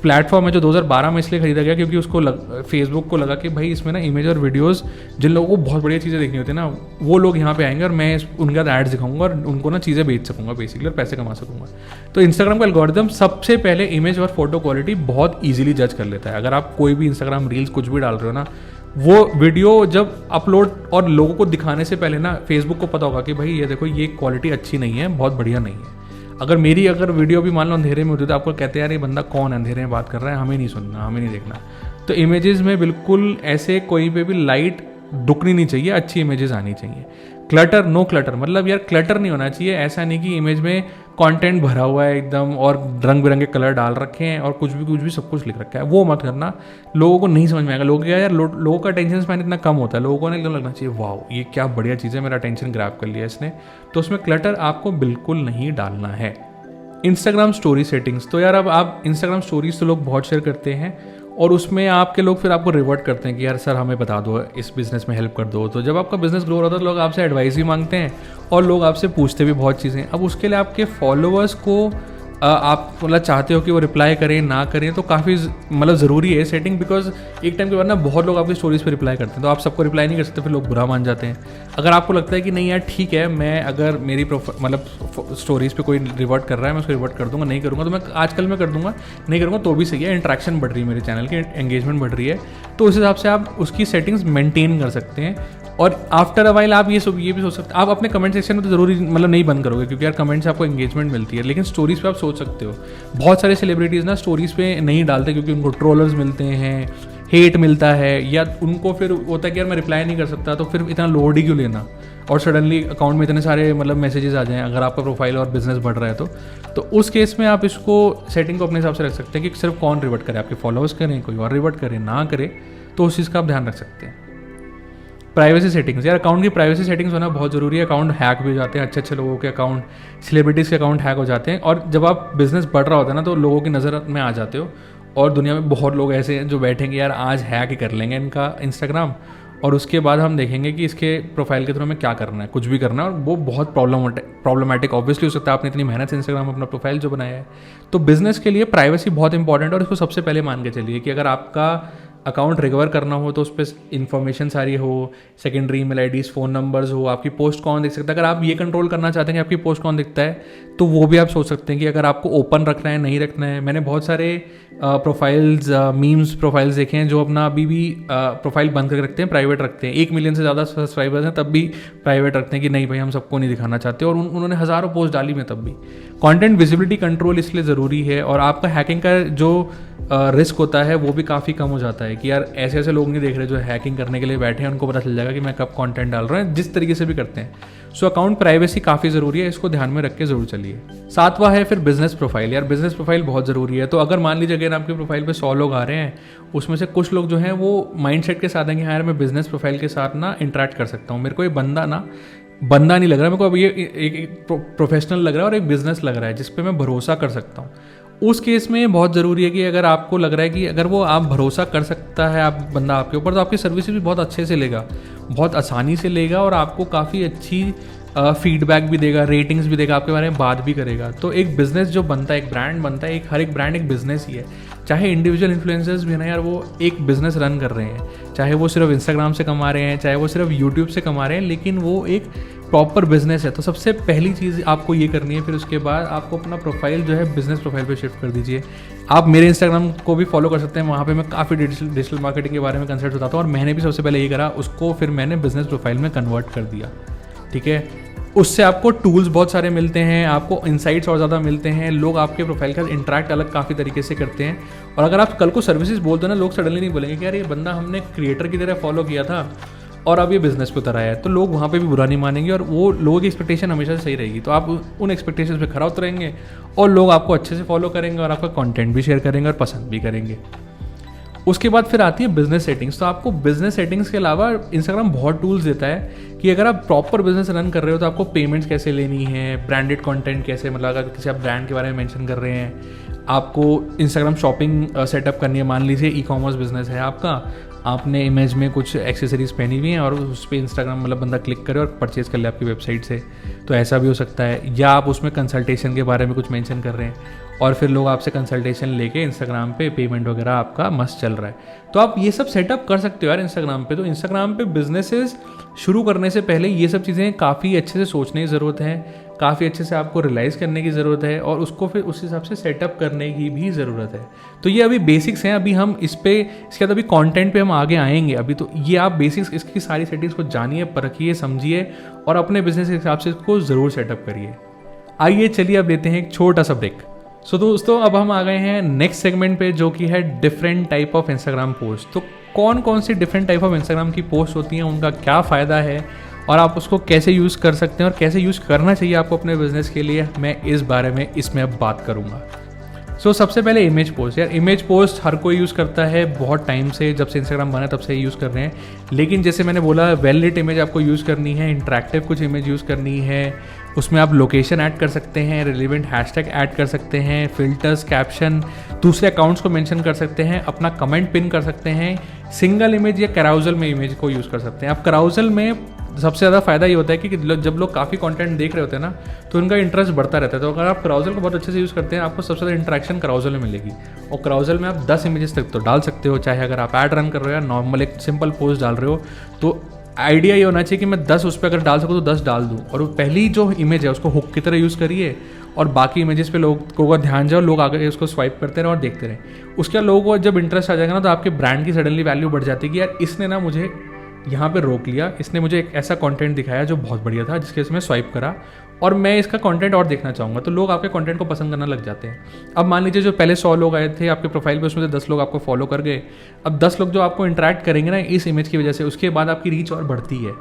प्लेटफॉर्म है जो 2012 में इसलिए खरीदा गया क्योंकि उसको फेसबुक को लगा कि भाई इसमें ना इमेज और वीडियोस, जिन लोगों को बहुत बढ़िया चीज़ें देखनी होती है ना, वो लोग यहाँ पे आएंगे और मैं उनके बाद एड्स दिखाऊंगा और उनको ना चीज़ें बेच सकूंगा बेसिकली, और पैसे कमा सकूंगा। तो इंस्टाग्राम का एल्गोरिथम सबसे पहले इमेज और फोटो क्वालिटी बहुत ईजिली जज कर लेता है। अगर आप कोई भी इंस्टाग्राम रील्स कुछ भी डाल रहे हो ना, वो वीडियो जब अपलोड और लोगों को दिखाने से पहले ना फेसबुक को पता होगा कि भाई ये देखो ये क्वालिटी अच्छी नहीं है, बहुत बढ़िया नहीं है। अगर वीडियो भी मान लो अंधेरे में होती है तो आपको कहते हैं यार ये बंदा कौन है, अंधेरे में बात कर रहा है, हमें नहीं सुनना, हमें नहीं देखना। तो इमेजेस में बिल्कुल ऐसे कोई पे भी लाइट दुखनी नहीं चाहिए, अच्छी इमेजेस आनी चाहिए। क्लटर, नो क्लटर, मतलब यार क्लटर नहीं होना चाहिए। ऐसा नहीं कि इमेज में कंटेंट भरा हुआ है एकदम और रंग बिरंगे कलर डाल रखे हैं और कुछ भी सब कुछ लिख रखा है, वो मत करना। लोगों को नहीं समझ में आएगा। लोगों का अटेंशन स्पैन इतना कम होता है, लोगों को ना एकदम लगना चाहिए वाओ ये क्या बढ़िया चीज़ है, मेरा अटेंशन ग्रैब कर लिया इसने। तो उसमें क्लटर आपको बिल्कुल नहीं डालना है। इंस्टाग्राम स्टोरी सेटिंग्स, तो यार अब आप इंस्टाग्राम स्टोरीज तो लोग बहुत शेयर करते हैं और उसमें आपके लोग फिर आपको रिवर्ट करते हैं कि यार सर हमें बता दो, इस बिज़नेस में हेल्प कर दो। तो जब आपका बिजनेस ग्रो होता है तो लोग आपसे एडवाइस भी मांगते हैं और लोग आपसे पूछते भी बहुत चीज़ें। अब उसके लिए आपके फॉलोअर्स को आप मतलब चाहते हो कि वो रिप्लाई करें ना करें, तो काफ़ी मतलब ज़रूरी है सेटिंग, बिकॉज एक टाइम के बाद ना बहुत लोग आपकी स्टोरीज पे रिप्लाई करते हैं, तो आप सबको रिप्लाई नहीं कर सकते, फिर लोग बुरा मान जाते हैं। अगर आपको लगता है कि नहीं यार ठीक है, मैं अगर मेरी मतलब स्टोरीज पे कोई रिवर्ट कर रहा है मैं उसको रिवर्ट कर दूंगा, नहीं करूँगा तो मैं आजकल मैं कर दूंगा, नहीं करूँगा तो भी सही है, इंट्रैक्शन बढ़ रही है मेरे चैनल की, एंगेजमेंट बढ़ रही है, तो उस हिसाब से आप उसकी सेटिंग्स मेंटेन कर सकते हैं। और आफ्टर अ वाइल आप ये भी सोच सकते हैं, आप अपने कमेंट सेक्शन में तो जरूरी मतलब नहीं बंद करोगे क्योंकि यार कमेंट से आपको एंगेजमेंट मिलती है, लेकिन स्टोरीज पे आप सोच सकते हो। बहुत सारे सेलिब्रिटीज़ ना स्टोरीज पे नहीं डालते क्योंकि उनको ट्रोलर्स मिलते हैं, हेट मिलता है, या उनको फिर होता है कि यार मैं रिप्लाई नहीं कर सकता, तो फिर इतना लोड ही क्यों लेना और सडनली अकाउंट में इतने सारे मतलब मैसेजेस आ जाएं अगर आपका प्रोफाइल और बिजनेस बढ़ रहा है तो उस केस में आप इसको सेटिंग को अपने हिसाब से रख सकते हैं कि सिर्फ कौन रिवर्ट करे, आपके फॉलोअर्स करें, कोई और रिवर्ट करे ना करे, तो उस चीज़ का आप ध्यान रख सकते हैं। प्राइवेसी सेटिंग्स, यार अकाउंट की प्राइवेसी सेटिंग्स होना बहुत ज़रूरी है। अकाउंट हैक भी हो जाते हैं, अच्छे लोगों के अकाउंट, सेलिब्रिटीज़ के अकाउंट हैक हो जाते हैं, और जब आप बिजनेस बढ़ रहा होता है ना तो लोगों की नज़र में आ जाते हो, और दुनिया में बहुत लोग ऐसे हैं जो बैठेंगे यार आज हैक ही कर लेंगे इनका इंस्टाग्राम, और उसके बाद हम देखेंगे कि इसके प्रोफाइल के थ्रू हमें क्या करना है, कुछ भी करना है, और वो बहुत प्रॉब्लमेटिक ऑब्वियसली हो सकता है। आपने इतनी मेहनत से इंस्टाग्राम अपना प्रोफाइल जो बनाया है, तो बिजनेस के लिए प्राइवेसी बहुत इंपॉर्टेंट है, और इसको सबसे पहले मान के चलिए कि अगर आपका अकाउंट रिकवर करना हो तो उस पर इन्फॉर्मेशन सारी हो, secondary email IDs, phone numbers हो, आपकी पोस्ट कौन देख सकता है। अगर आप ये कंट्रोल करना चाहते हैं कि आपकी पोस्ट कौन दिखता है, तो वो भी आप सोच सकते हैं कि अगर आपको ओपन रखना है नहीं रखना है। मैंने बहुत सारे प्रोफाइल्स, मीम्स प्रोफाइल्स देखे हैं जो अपना अभी भी प्रोफाइल बंद करके रखते हैं, प्राइवेट रखते हैं। 1 मिलियन से ज़्यादा सब्सक्राइबर्स हैं तब भी प्राइवेट रखते हैं कि नहीं भाई हम सबको नहीं दिखाना चाहते, और उन्होंने हज़ारों पोस्ट डाली में तब भी। कंटेंट विजिबिलिटी कंट्रोल इसलिए ज़रूरी है, और आपका हैकिंग का जो रिस्क होता है वो भी काफ़ी कम हो जाता है कि यार ऐसे ऐसे लोग नहीं देख रहे जो हैकिंग करने के लिए बैठे हैं, उनको पता चल जाएगा कि मैं कब कंटेंट डाल रहा हूँ, जिस तरीके से भी करते हैं। सो अकाउंट प्राइवेसी काफ़ी ज़रूरी है, इसको ध्यान में रख के ज़रूर चलिए। 7वां है फिर बिजनेस प्रोफाइल। यार बिजनेस प्रोफाइल बहुत ज़रूरी है। तो अगर मान लीजिए अगर आपके प्रोफाइल पे 100 लोग आ रहे हैं, उसमें से कुछ लोग जो हैं वो माइंडसेट के साथ हैं कि हाँ यार मैं बिजनेस प्रोफाइल के साथ ना इंटरेक्ट कर सकता हूँ, मेरे को ये बंदा नहीं लग रहा, मेरे को अब ये एक प्रोफेशनल लग रहा है और एक बिजनेस लग रहा है जिस पे मैं भरोसा कर सकता हूँ। उस केस में बहुत ज़रूरी है कि अगर आपको लग रहा है कि अगर वो आप भरोसा कर सकता है आप बंदा आपके ऊपर, तो आपकी सर्विस भी बहुत अच्छे से लेगा, बहुत आसानी से लेगा, और आपको काफ़ी अच्छी फीडबैक भी देगा, रेटिंग्स भी देगा, आपके बारे में बात भी करेगा। तो एक बिज़नेस जो बनता है, एक ब्रांड बनता है, हर एक ब्रांड एक बिज़नेस ही है। चाहे इंडिविजुअल इन्फ्लुएंसर्स भी है ना यार, वो एक बिज़नेस रन कर रहे हैं, चाहे वो सिर्फ इंस्टाग्राम से कमा रहे हैं, चाहे वो सिर्फ यूट्यूब से कमा रहे हैं, लेकिन वो एक प्रॉपर बिजनेस है। तो सबसे पहली चीज़ आपको ये करनी है, फिर उसके बाद आपको अपना प्रोफाइल जो है बिजनेस प्रोफाइल पे शिफ्ट कर दीजिए। आप मेरे इंस्टाग्राम को भी फॉलो कर सकते हैं, वहाँ पे मैं काफ़ी डिजिटल मार्केटिंग के बारे में कंसल्ट बताता हूँ, और मैंने भी सबसे पहले ये करा, उसको फिर मैंने बिजनेस प्रोफाइल में कन्वर्ट कर दिया। ठीक है, उससे आपको टूल्स बहुत सारे मिलते हैं, आपको इनसाइट्स और ज़्यादा मिलते हैं, लोग आपके प्रोफाइल का इंटरेक्ट अलग काफ़ी तरीके से करते हैं। और अगर आप कल को सर्विसेज बोलते हो ना, लोग सडनली नहीं बोलेंगे कि यार ये बंदा हमने क्रिएटर की तरह फॉलो किया था और अब ये बिजनेस पे उतर आया है, तो लोग वहाँ पे भी बुरा नहीं मानेंगे, और वो लोगों की एक्सपेक्टेशन हमेशा सही रहेगी। तो आप उन एक्सपेक्टेशंस पे खरा उतरेंगे और लोग आपको अच्छे से फॉलो करेंगे और आपका कंटेंट भी शेयर करेंगे और पसंद भी करेंगे। उसके बाद फिर आती है बिजनेस सेटिंग्स। तो आपको बिजनेस सेटिंग्स के अलावा इंस्टाग्राम बहुत टूल्स देता है कि अगर आप प्रॉपर बिजनेस रन कर रहे हो तो आपको पेमेंट्स कैसे लेनी है, ब्रांडेड कंटेंट कैसे, मतलब अगर किसी आप ब्रांड के बारे में मेंशन कर रहे हैं, आपको इंस्टाग्राम शॉपिंग सेटअप करनी है, मान लीजिए ई कॉमर्स बिजनेस है आपका, आपने इमेज में कुछ एक्सेसरीज पहनी हुई हैं और उस पर इंस्टाग्राम मतलब बंदा क्लिक करे और परचेज़ कर ले आपकी वेबसाइट से, तो ऐसा भी हो सकता है। या आप उसमें कंसल्टेशन के बारे में कुछ मेंशन कर रहे हैं और फिर लोग आपसे कंसल्टेशन लेके इंस्टाग्राम पे पेमेंट वगैरह आपका मस्त चल रहा है, तो आप ये सब सेटअप कर सकते हो यार इंस्टाग्राम पे। तो इंस्टाग्राम पे बिजनेसेस शुरू करने से पहले ये सब चीज़ें काफ़ी अच्छे से सोचने की ज़रूरत है, काफ़ी अच्छे से आपको रियलाइज़ करने की ज़रूरत है और उसको फिर उस हिसाब से सेटअप करने की भी ज़रूरत है। तो ये अभी बेसिक्स हैं, अभी हम इसके बाद अभी कंटेंट पे हम आगे आएंगे। अभी तो ये आप बेसिक्स इसकी सारी सेटिंग्स को जानिए, परखिए, समझिए और अपने बिजनेस के हिसाब से इसको ज़रूर सेटअप करिए। आइए चलिए अब लेते हैं एक छोटा सा ब्रेक। सो दोस्तों अब हम आ गए हैं नेक्स्ट सेगमेंट पे, जो कि है different type of Instagram post. तो कौन कौन सी डिफरेंट टाइप ऑफ इंस्टाग्राम की पोस्ट होती हैं, उनका क्या फ़ायदा है और आप उसको कैसे यूज़ कर सकते हैं और कैसे यूज़ करना चाहिए आपको अपने बिजनेस के लिए, मैं इस बारे में इसमें अब बात करूँगा। सो सबसे पहले इमेज पोस्ट। यार इमेज पोस्ट हर कोई यूज़ करता है बहुत टाइम से, जब से इंस्टाग्राम बना तब से यूज़ कर रहे हैं। लेकिन जैसे मैंने बोला, वेल लिट इमेज आपको यूज़ करनी है, इंटरेक्टिव कुछ इमेज यूज़ करनी है, उसमें आप लोकेशन ऐड कर सकते हैं, रिलेवेंट हैशटैग ऐड कर सकते हैं, फिल्टर्स, कैप्शन, दूसरे अकाउंट्स को मेंशन कर सकते हैं, अपना कमेंट पिन कर सकते हैं, सिंगल इमेज या कैराउजल में इमेज को यूज़ कर सकते हैं। आप कैराउजल में सबसे ज़्यादा फ़ायदा ये होता है कि जब लोग काफ़ी कंटेंट देख रहे होते हैं ना, तो उनका इंटरेस्ट बढ़ता रहता है। तो अगर आप कैराउजल को बहुत अच्छे से यूज़ करते हैं, आपको सबसे ज़्यादा इंटरेक्शन कैराउजल में मिलेगी। और कैराउजल में आप 10 इमेजेस तक तो डाल सकते हो, चाहे अगर आप ऐड रन कर रहे हो या नॉर्मल एक सिंपल पोस्ट डाल रहे हो। तो आइडिया ये होना चाहिए कि मैं 10 उस पर अगर डाल सकूँ तो 10 डाल दूँ, और वो पहली जो इमेज है उसको हुक की तरह यूज़ करिए और बाकी इमेजेस पे लोगों का ध्यान जाओ, लोग आगे उसको स्वाइप करते रहे और देखते रहे। उसके बाद लोगों को जब इंटरेस्ट आ जाएगा ना, तो आपके ब्रांड की सडनली वैल्यू बढ़ जाती है कि यार इसने ना मुझे यहाँ पे रोक लिया, इसने मुझे एक ऐसा कंटेंट दिखाया जो बहुत बढ़िया था, जिसके वजह से मैं स्वाइप करा और मैं इसका कंटेंट और देखना चाहूँगा। तो लोग आपके कंटेंट को पसंद करना लग जाते हैं। अब मान लीजिए जो पहले 100 लोग आए थे आपके प्रोफाइल पे, उसमें से 10 लोग आपको फॉलो कर गए। अब 10 लोग जो आपको इंटरेक्ट करेंगे ना इस इमेज की वजह से, उसके बाद आपकी रीच और बढ़ती है।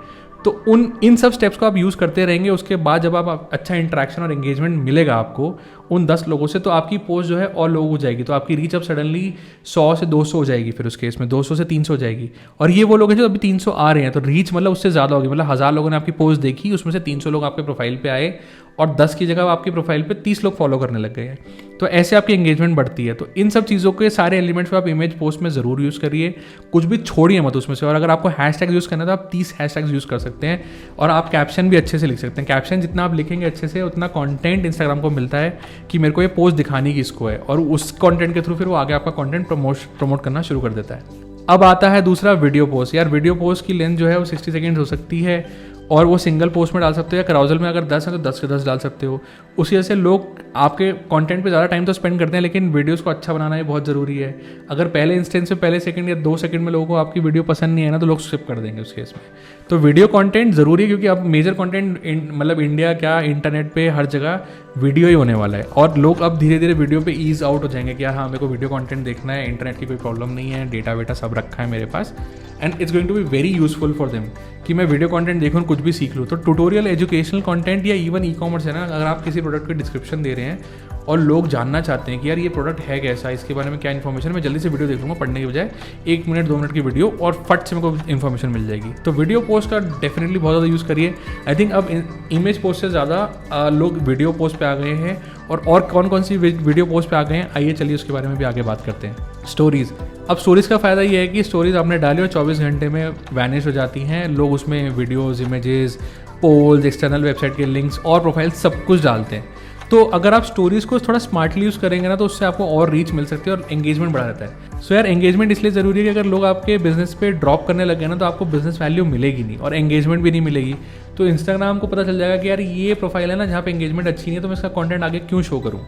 तो इन सब स्टेप्स को आप यूज़ करते रहेंगे। उसके बाद जब आप अच्छा इंटरेक्शन और एंगेजमेंट मिलेगा आपको उन 10 लोगों से, तो आपकी पोस्ट जो है और लोगों हो जाएगी। तो आपकी रीच अब सडनली 100 से 200 हो जाएगी, फिर उस केस में 200 से 300 हो जाएगी। और ये वो लोग हैं जो अभी 300 आ रहे हैं, तो रीच मतलब उससे ज़्यादा होगी। मतलब 1000 लोगों ने आपकी पोस्ट देखी, उसमें से 300 लोग आपके प्रोफाइल पे आए और 10 की जगह आपकी प्रोफाइल पे 30 लोग फॉलो करने लग गए हैं। तो ऐसे आपकी एंगेजमेंट बढ़ती है। तो इन सब चीज़ों के सारे एलिमेंट्स को आप इमेज पोस्ट में ज़रूर यूज़ करिए, कुछ भी छोड़िए मत उसमें से। और अगर आपको हैशटैग यूज़ करना है तो आप 30 हैशटैग्स यूज़ कर सकते हैं और आप कैप्शन भी अच्छे से लिख सकते हैं। कैप्शन जितना आप लिखेंगे अच्छे से, उतना कंटेंट इंस्टाग्राम को मिलता है कि मेरे को ये पोस्ट दिखानी किसको है, और उस कंटेंट के थ्रू फिर वो आगे आपका कंटेंट प्रमोट करना शुरू कर देता है। अब आता है दूसरा वीडियो पोस्ट। यार वीडियो पोस्ट की लेंथ जो है वो 60 सेकेंड हो सकती है और वो सिंगल पोस्ट में डाल सकते हो, या कैराउजल में अगर 10 है तो 10 के 10 डाल सकते हो। उसी वजह से लोग आपके कंटेंट पे ज़्यादा टाइम तो स्पेंड करते हैं, लेकिन वीडियोस को अच्छा बनाना ही बहुत ज़रूरी है। अगर पहले इंस्टेंस में पहले सेकंड या 2 सेकंड में लोगों को आपकी वीडियो पसंद नहीं है ना, तो लोग स्किप कर देंगे उस केस में। तो वीडियो कंटेंट ज़रूरी है, क्योंकि अब मेजर कंटेंट मतलब इंडिया क्या इंटरनेट पे हर जगह वीडियो ही होने वाला है। और लोग अब धीरे धीरे वीडियो पे ईज आउट हो जाएंगे कि यार हाँ मेरे को वीडियो कंटेंट देखना है, इंटरनेट की कोई प्रॉब्लम नहीं है, डेटा वेटा सब रखा है मेरे पास, and it's going to be very useful for them कि मैं वीडियो कंटेंट देखूँ कुछ भी सीख लूँ। तो ट्यूटोरियल, एजुकेशनल कंटेंट या इवन ई कॉमर्स है ना, अगर आप किसी प्रोडक्ट की डिस्क्रिप्शन दे रहे हैं और लोग जानना चाहते हैं कि यार ये प्रोडक्ट है कैसा, इसके बारे में क्या इन्फॉर्मेशन, मैं जल्दी से वीडियो देख लूँगा पढ़ने की बजाय, 1 मिनट 2 मिनट की वीडियो और फट से मेरे को इन्फॉर्मेशन मिल जाएगी। तो वीडियो पोस्ट का डेफिनेटली बहुत ज़्यादा यूज़ करिए। आई थिंक अब इमेज पोस्ट से ज़्यादा लोग वीडियो पोस्ट पे आ गए हैं। और कौन कौन सी वीडियो पोस्ट पे आ गए हैं, आइए चलिए उसके बारे में भी आगे बात करते हैं। स्टोरीज़। अब स्टोरीज़ का फ़ायदा ये है कि स्टोरीज़ आपने डाली और 24 घंटे में वैनिश हो जाती हैं। लोग उसमें videos, images, polls, external website के लिंक्स और प्रोफाइल सब कुछ डालते हैं। तो अगर आप स्टोरीज़ को थोड़ा स्मार्टली यूज़ करेंगे ना, तो उससे आपको और रीच मिल सकती है और एंगेजमेंट बढ़ा रहता है। सो यार एंगेजमेंट इसलिए ज़रूरी है कि अगर लोग आपके बिजनेस पे ड्रॉप करने लगे ना, तो आपको बिजनेस वैल्यू मिलेगी नहीं और एंगेजमेंट भी नहीं मिलेगी। तो इंस्टाग्राम को पता चल जाएगा कि यार ये प्रोफाइल है ना जहाँ पे एंगेजमेंट अच्छी नहीं है, तो मैं इसका कंटेंट आगे क्यों शो करूँ।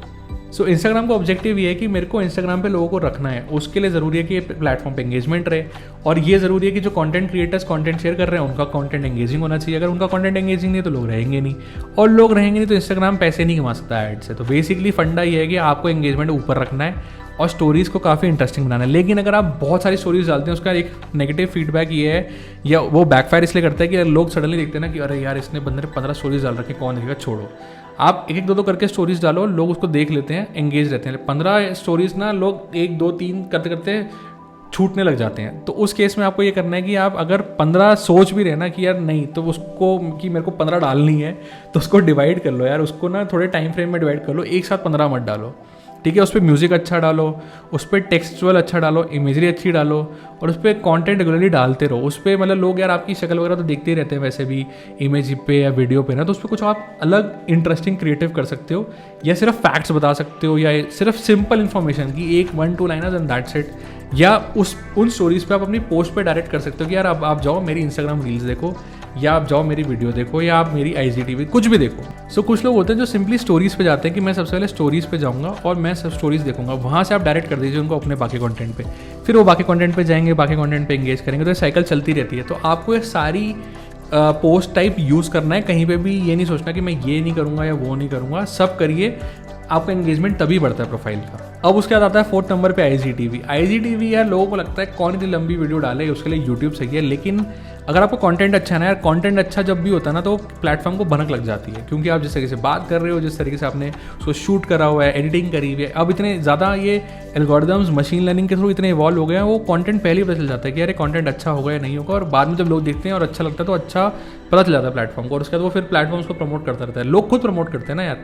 सो इंस्टाग्राम का ऑब्जेक्टिव ये है कि मेरे को इंस्टाग्राम पे लोगों को रखना है। उसके लिए ज़रूरी है कि प्लेटफॉर्म पे एंगेजमेंट रहे, और ये ज़रूरी है कि जो कंटेंट क्रिएटर्स कंटेंट शेयर कर रहे हैं उनका कंटेंट एंगेजिंग होना चाहिए। अगर उनका कंटेंट एंगेजिंग नहीं है तो लोग रहेंगे नहीं, और लोग रहेंगे नहीं तो इंस्टाग्राम पैसे नहीं कमा सकता ऐड से। तो बेसिकली फंडा ये है कि आपको एंगेजमेंट ऊपर रखना है और स्टोरीज़ को काफ़ी इंटरेस्टिंग बनाना है। लेकिन अगर आप बहुत सारी स्टोरीज डालते हैं, उसका एक नेगेटिव फीडबैक ये है, या वो बैकफायर इसलिए करता है कि लोग सडनली देखते हैं ना कि अरे यार इसने बंदे ने 15 स्टोरीज डाल रखी, कौन देखेगा, छोड़ो। आप 1-1, 2-2 करके स्टोरीज डालो, लोग उसको देख लेते हैं, एंगेज रहते हैं। 15 स्टोरीज ना लोग 1, 2, 3 करते करते छूटने लग जाते हैं। तो उस केस में आपको ये करना है कि आप अगर 15 सोच भी रहे ना कि यार नहीं, तो उसको कि मेरे को 15 डालनी है, तो उसको डिवाइड कर लो यार, उसको ना थोड़े टाइम फ्रेम में डिवाइड कर लो, एक साथ 15 मत डालो, ठीक है। उस पर म्यूज़िक अच्छा डालो, उस पर टेक्सचुअल अच्छा डालो, इमेजरी अच्छी डालो, और उस पर कंटेंट रेगुलरली डालते रहो। उस पर मतलब लोग यार आपकी शक्ल वगैरह तो देखते ही रहते हैं वैसे भी इमेज पे या वीडियो पे ना, तो उस पर कुछ आप अलग इंटरेस्टिंग क्रिएटिव कर सकते हो, या सिर्फ फैक्ट्स बता सकते हो, या सिर्फ सिंपल इन्फॉर्मेशन की 1-1-2 लाइनर्स एंड दैट्स इट। या उन स्टोरीज पे आप अपनी पोस्ट पे डायरेक्ट कर सकते हो कि यार आप जाओ मेरी इंस्टाग्राम रील्स देखो, या आप जाओ मेरी वीडियो देखो, या आप मेरी IGTV कुछ भी देखो। सो कुछ लोग होते हैं जो सिंपली स्टोरीज पे जाते हैं कि मैं सबसे पहले स्टोरीज पे जाऊंगा और मैं सब स्टोरीज देखूंगा, वहाँ से आप डायरेक्ट कर दीजिए उनको अपने बाकी कंटेंट पे, फिर वो बाकी कंटेंट पे जाएंगे, बाकी कंटेंट पे एंगेज करेंगे, तो ये साइकिल चलती रहती है। तो आपको ये सारी पोस्ट टाइप यूज़ करना है, कहीं पे भी ये नहीं सोचना कि मैं ये नहीं करूँगा या वो नहीं करूँगा, सब करिए, आपका एंगेजमेंट तभी बढ़ता है प्रोफाइल का। अब उसके बाद आता है 4th नंबर पे IGTV यार लोगों को लगता है कौन इतनी लंबी वीडियो डाले, उसके लिए यूट्यूब सही है, लेकिन अगर आपको कंटेंट अच्छा है ना यार, कंटेंट अच्छा जब भी होता है ना तो प्लेटफॉर्म को भनक लग जाती है, क्योंकि आप जिस तरीके से बात कर रहे हो, जिस तरीके से आपने उसको शूट करा हुआ है, एडिटिंग करी हुई है, अब इतने ज़्यादा ये एल्गोरिदम्स मशीन लर्निंग के थ्रू इतने इवॉल्व हो गए हैं, वो कंटेंट पहले ही पता चल जाता है कि यार कंटेंट अच्छा होगा या नहीं होगा, और बाद में जब लोग देखते हैं और अच्छा लगता है तो अच्छा पता चल जाता है प्लेटफॉर्म को, और उसके बाद वो फिर प्लेटफॉर्म्स को प्रमोट करता रहता है, लोग खुद प्रमोट करते हैं ना यार।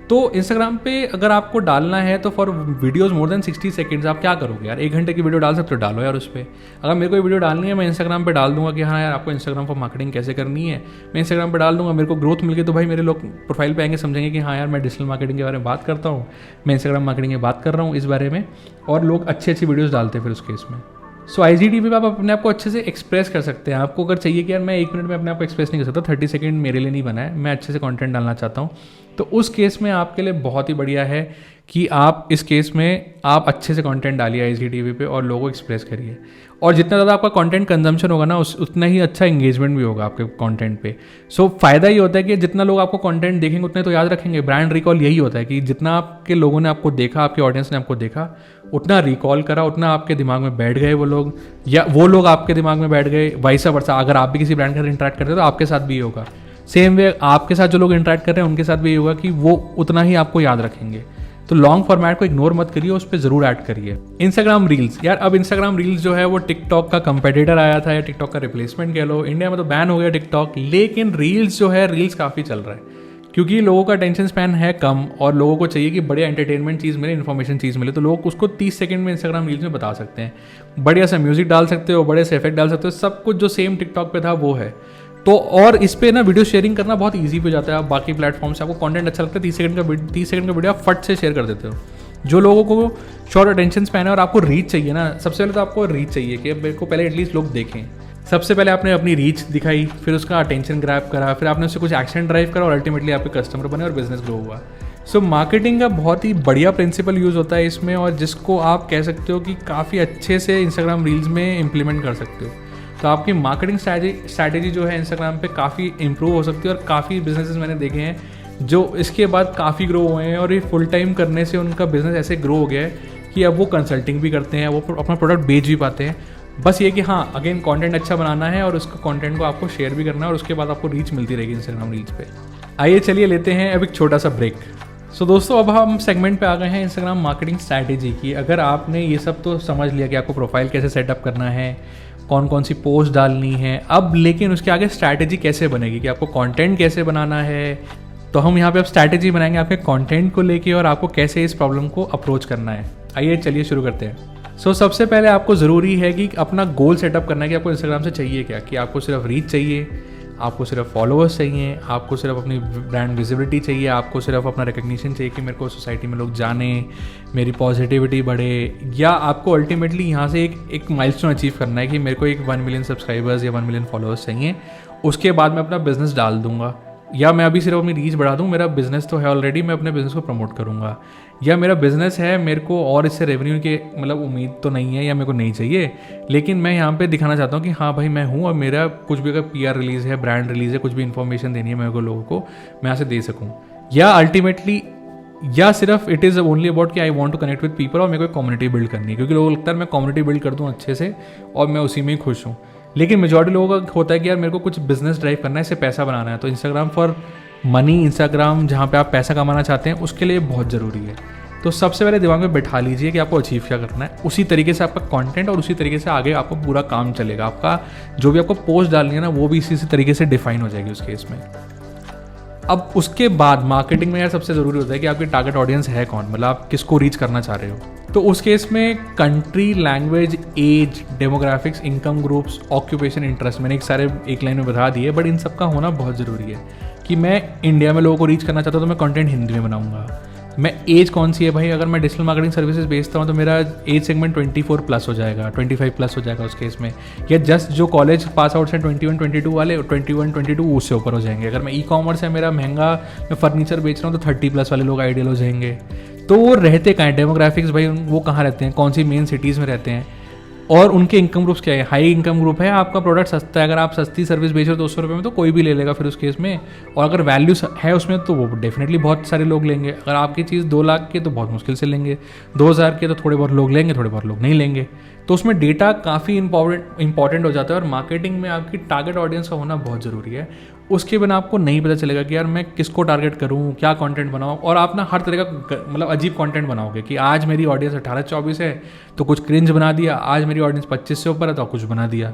तो इंस्टाग्राम पे अगर आपको डालना है तो for videos more than 60 seconds आप क्या करोगे यार, 1 घंटे की वीडियो डाल सकते हो, डालो यार उस पर। अगर मेरे को ये वीडियो डालनी है, मैं इंस्टाग्राम पे डाल दूंगा कि हाँ यार आपको इंस्टाग्राम फॉर मार्केटिंग कैसे करनी है, मैं इंस्टाग्राम पे डाल दूंगा, मेरे को ग्रोथ मिल गई तो भाई मेरे लोग प्रोफाइल पे आएंगे, समझेंगे कि हाँ यार मैं डिजिटल मार्केटिंग के बारे में बात करता हूँ, मैं इंस्टाग्राम मार्केटिंग की बात कर रहा हूँ इस बारे में, और लोग अच्छी वीडियोज़ डालते हैं फिर उस केस में। सो IGTV पे आप अपने आप को अच्छे से एक्सप्रेस कर सकते हैं। आपको अगर चाहिए कि यार मैं 1 मिनट में अपने आप को एक्सप्रेस नहीं कर सकता, 30 सेकंड मेरे लिए नहीं बना है, मैं अच्छे से कंटेंट डालना चाहता हूँ, तो उस केस में आपके लिए बहुत ही बढ़िया है कि आप इस केस में आप अच्छे से कंटेंट डालिए IGTV पे और लोगों को एक्सप्रेस करिए। और जितना ज़्यादा आपका कंटेंट कंजम्पशन होगा ना, उतना ही अच्छा इंगेजमेंट भी होगा आपके कंटेंट पे। सो फायदा ये होता है कि जितना लोग आपको कंटेंट देखेंगे उतने तो याद रखेंगे। ब्रांड रिकॉल यही होता है कि जितना आपके लोगों ने आपको देखा, आपके ऑडियंस ने आपको देखा, उतना रिकॉल करा, उतना आपके दिमाग में बैठ गए वो लोग, या वो लोग आपके दिमाग में बैठ गए, वाइसा वर्सा। अगर आप भी किसी ब्रांड के साथ इंटरेक्ट करते हो तो आपके साथ भी ये होगा, सेम वे आपके साथ जो लोग इंटरेक्ट कर रहे हैं उनके साथ भी ये होगा कि वो उतना ही आपको याद रखेंगे। तो लॉन्ग फॉर्मेट को इग्नोर मत करिए, उस पर जरूर ऐड करिए। इंस्टाग्राम रील्स यार, अब इंस्टाग्राम रील्स जो है वो टिकटॉक का कंपेटिटर आया था, या टिकटॉक का रिप्लेसमेंट कह लो। इंडिया में तो बैन हो गया टिकटॉक, लेकिन रील्स जो है रील्स काफ़ी चल रहा है, क्योंकि लोगों का अटेंशन स्पैन है कम और लोगों को चाहिए कि बढ़िया एंटरटेनमेंट चीज़ मिले, इन्फॉर्मेशन चीज़ मिले, तो लोग उसको 30 सेकंड में इंस्टाग्राम रील्स में बता सकते हैं। बढ़िया सा म्यूजिक डाल सकते हो, बड़े से इफेक्ट डाल सकते हो, सब कुछ जो सेम टिकटॉक पे था वो है। तो और इस पे ना वीडियो शेयरिंग करना बहुत ईजी हो जाता है। आप बाकी प्लेटफॉर्म से आपको कंटेंट अच्छा लगता है, 30 सेकंड का वीडियो आप फट से शेयर कर देते हो। जो लोगों को शॉर्ट अटेंशन स्पैन है और आपको रीच चाहिए ना, सबसे पहले तो आपको रीच चाहिए कि मेरे को पहले एटलीस्ट लोग देखें। सबसे पहले आपने अपनी रीच दिखाई, फिर उसका अटेंशन ग्रैब करा, फिर आपने उससे कुछ एक्शन ड्राइव करा और अल्टीमेटली आपके कस्टमर बने और बिजनेस ग्रो हुआ। सो मार्केटिंग का बहुत ही बढ़िया प्रिंसिपल यूज़ होता है इसमें, और जिसको आप कह सकते हो कि काफ़ी अच्छे से इंस्टाग्राम रील्स में इम्प्लीमेंट कर सकते हो। तो आपकी मार्केटिंग स्ट्रैटेजी जो है इंस्टाग्राम पे काफ़ी इंप्रूव हो सकती है। और काफ़ी बिजनेसेस मैंने देखे हैं जो इसके बाद काफ़ी ग्रो हुए हैं, और ये फुल टाइम करने से उनका बिजनेस ऐसे ग्रो हो गया है कि अब वो कंसल्टिंग भी करते हैं, वो अपना प्रोडक्ट बेच भी पाते हैं। बस ये कि हाँ, अगेन कंटेंट अच्छा बनाना है और उसको कंटेंट को आपको शेयर भी करना है, और उसके बाद आपको रीच मिलती रहेगी इंस्टाग्राम रील्स पे। आइए चलिए लेते हैं अब एक छोटा सा ब्रेक। सो दोस्तों, अब हम सेगमेंट पे आ गए हैं इंस्टाग्राम मार्केटिंग स्ट्रैटेजी की। अगर आपने ये सब तो समझ लिया कि आपको प्रोफाइल कैसे सेटअप करना है, कौन कौन सी पोस्ट डालनी है, अब लेकिन उसके आगे स्ट्रैटेजी कैसे बनेगी कि आपको कंटेंट कैसे बनाना है, तो हम यहाँ पे अब स्ट्रैटेजी बनाएंगे आपके कंटेंट को लेके और आपको कैसे इस प्रॉब्लम को अप्रोच करना है। आइए चलिए शुरू करते हैं। सबसे पहले आपको ज़रूरी है कि अपना गोल सेटअप करना है कि आपको इंस्टाग्राम से चाहिए क्या, कि आपको सिर्फ रीच चाहिए, आपको सिर्फ फॉलोअर्स चाहिए, आपको सिर्फ अपनी ब्रांड विजिबिलिटी चाहिए, आपको सिर्फ अपना रिकग्निशन चाहिए कि मेरे को सोसाइटी में लोग जाने, मेरी पॉजिटिविटी बढ़े, या आपको अल्टीमेटली यहाँ से एक माइलस्टोन अचीव करना है कि मेरे को एक 1 मिलियन सब्सक्राइबर्स या 1 मिलियन फॉलोअर्स चाहिए, उसके बाद मैं अपना बिजनेस डाल दूंगा, या मैं अभी सिर्फ अपनी रीच बढ़ा दूँ, मेरा बिजनेस तो है ऑलरेडी, मैं अपने बिजनेस को प्रमोट करूँगा, या मेरा बिजनेस है, मेरे को और इससे रेवेन्यू की मतलब उम्मीद तो नहीं है या मेरे को नहीं चाहिए, लेकिन मैं यहाँ पे दिखाना चाहता हूँ कि हाँ भाई मैं हूँ, और मेरा कुछ भी अगर PR रिलीज़ है, ब्रांड रिलीज़ है, कुछ भी इन्फॉर्मेशन देनी है मेरे को लोगों को, मैं यहाँ से दे सकूँ। या अल्टीमेटली या सिर्फ इट इज़ ओनली अबाउट कि I want to connect with people और मेरे को कम्युनिटी बिल्ड करनी है, क्योंकि लोगों को लगता है मैं कम्युनिटी बिल्ड कर दूँ अच्छे से और मैं उसी में ही खुश हूँ। लेकिन मेजॉरिटी लोगों का होता है कि यार मेरे को कुछ बिजनेस ड्राइव करना है, इससे पैसा बनाना है। तो इंस्टाग्राम फॉर मनी, इंस्टाग्राम जहाँ पे आप पैसा कमाना चाहते हैं, उसके लिए बहुत ज़रूरी है। तो सबसे पहले दिमाग में बैठा लीजिए कि आपको अचीव क्या करना है, उसी तरीके से आपका कंटेंट और उसी तरीके से आगे आपको पूरा काम चलेगा। आपका जो भी आपको पोस्ट डालनी है ना, वो भी इसी तरीके से डिफाइन हो जाएगी उस केस में। अब उसके बाद मार्केटिंग में यार सबसे ज़रूरी होता है कि आपकी टारगेट ऑडियंस है कौन, मतलब आप किसको रीच करना चाह रहे हो। तो उस केस में country, language, age, demographics, income groups, occupation, interest, मैंने एक लाइन में बता दिए, बट इन सब का होना बहुत ज़रूरी है। कि मैं इंडिया में लोगों को रीच करना चाहता हूँ तो मैं कंटेंट हिंदी में बनाऊंगा। मैं एज कौन सी है भाई, अगर मैं डिजिटल मार्केटिंग सर्विसेज बेचता हूँ तो मेरा एज सेगमेंट 24+ हो जाएगा, 25+ हो जाएगा उस केस में। या जस्ट जो कॉलेज पास आउट से 21-22 वाले, 21-22 उससे ऊपर हो जाएंगे। अगर मैं ई कॉमर्स है मेरा महंगा, मैं फर्नीचर बेच रहा हूँ तो 30+ वाले लोग आइडियल हो जाएंगे। तो वो रहते कहाँ हैं, डेमोग्राफिक्स भाई वो कहाँ रहते हैं, कौन सी मेन सिटीज़ में रहते हैं, और उनके इनकम ग्रुप्स क्या है। हाई इनकम ग्रुप है, आपका प्रोडक्ट सस्ता है, अगर आप सस्ती सर्विस बेच रहे हो 200 रुपये में तो कोई भी ले लेगा फिर उस केस में। और अगर वैल्यू है उसमें तो वो डेफिनेटली बहुत सारे लोग लेंगे। अगर आपकी चीज़ 2 लाख की तो बहुत मुश्किल से लेंगे, 2000 के तो थोड़े बहुत लोग लेंगे, थोड़े बहुत लोग नहीं लेंगे। तो उसमें डेटा काफ़ी इंपॉर्टेंट हो जाता है, और मार्केटिंग में आपकी टारगेट ऑडियंस का होना बहुत ज़रूरी है। उसके बिना आपको नहीं पता चलेगा कि यार मैं किसको टारगेट करूँ, क्या कंटेंट बनाऊँ। और आप ना हर तरह का मतलब अजीब कंटेंट बनाओगे कि आज मेरी ऑडियंस 18-24 है तो कुछ क्रिंज बना दिया, आज मेरी ऑडियंस 25 से ऊपर है तो कुछ बना दिया।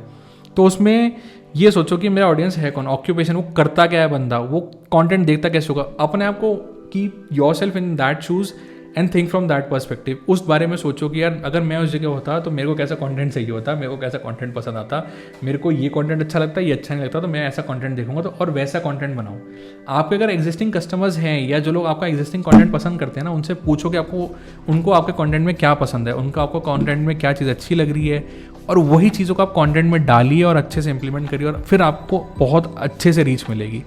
तो उसमें ये सोचो कि मेरा ऑडियंस है कौन, ऑक्यूपेशन, वो करता क्या है बंदा, वो कंटेंट देखता कैसे होगा। अपने आप को keep yourself in that shoes and think from that perspective. उस बारे में सोचो कि यार अगर मैं उस जगह होता तो मेरे को कैसा कंटेंट चाहिए होता, मेरे को कैसा कंटेंट पसंद आता, मेरे को ये कंटेंट अच्छा लगता है, ये अच्छा नहीं लगता, तो मैं ऐसा कंटेंट देखूंगा तो और वैसा कंटेंट बनाऊँ। आपके अगर एग्जिस्टिंग कस्टमर्स हैं या जो लोग आपका एग्जिस्टिंग कंटेंट पसंद करते हैं ना, उनसे पूछो कि उनको आपके कंटेंट में क्या पसंद है, उनको आपको कंटेंट में क्या चीज़ अच्छी लग रही है, और वही चीज़ों को आप कंटेंट में डालिए और अच्छे से इंप्लीमेंट करिए, और फिर आपको बहुत अच्छे से रीच मिलेगी।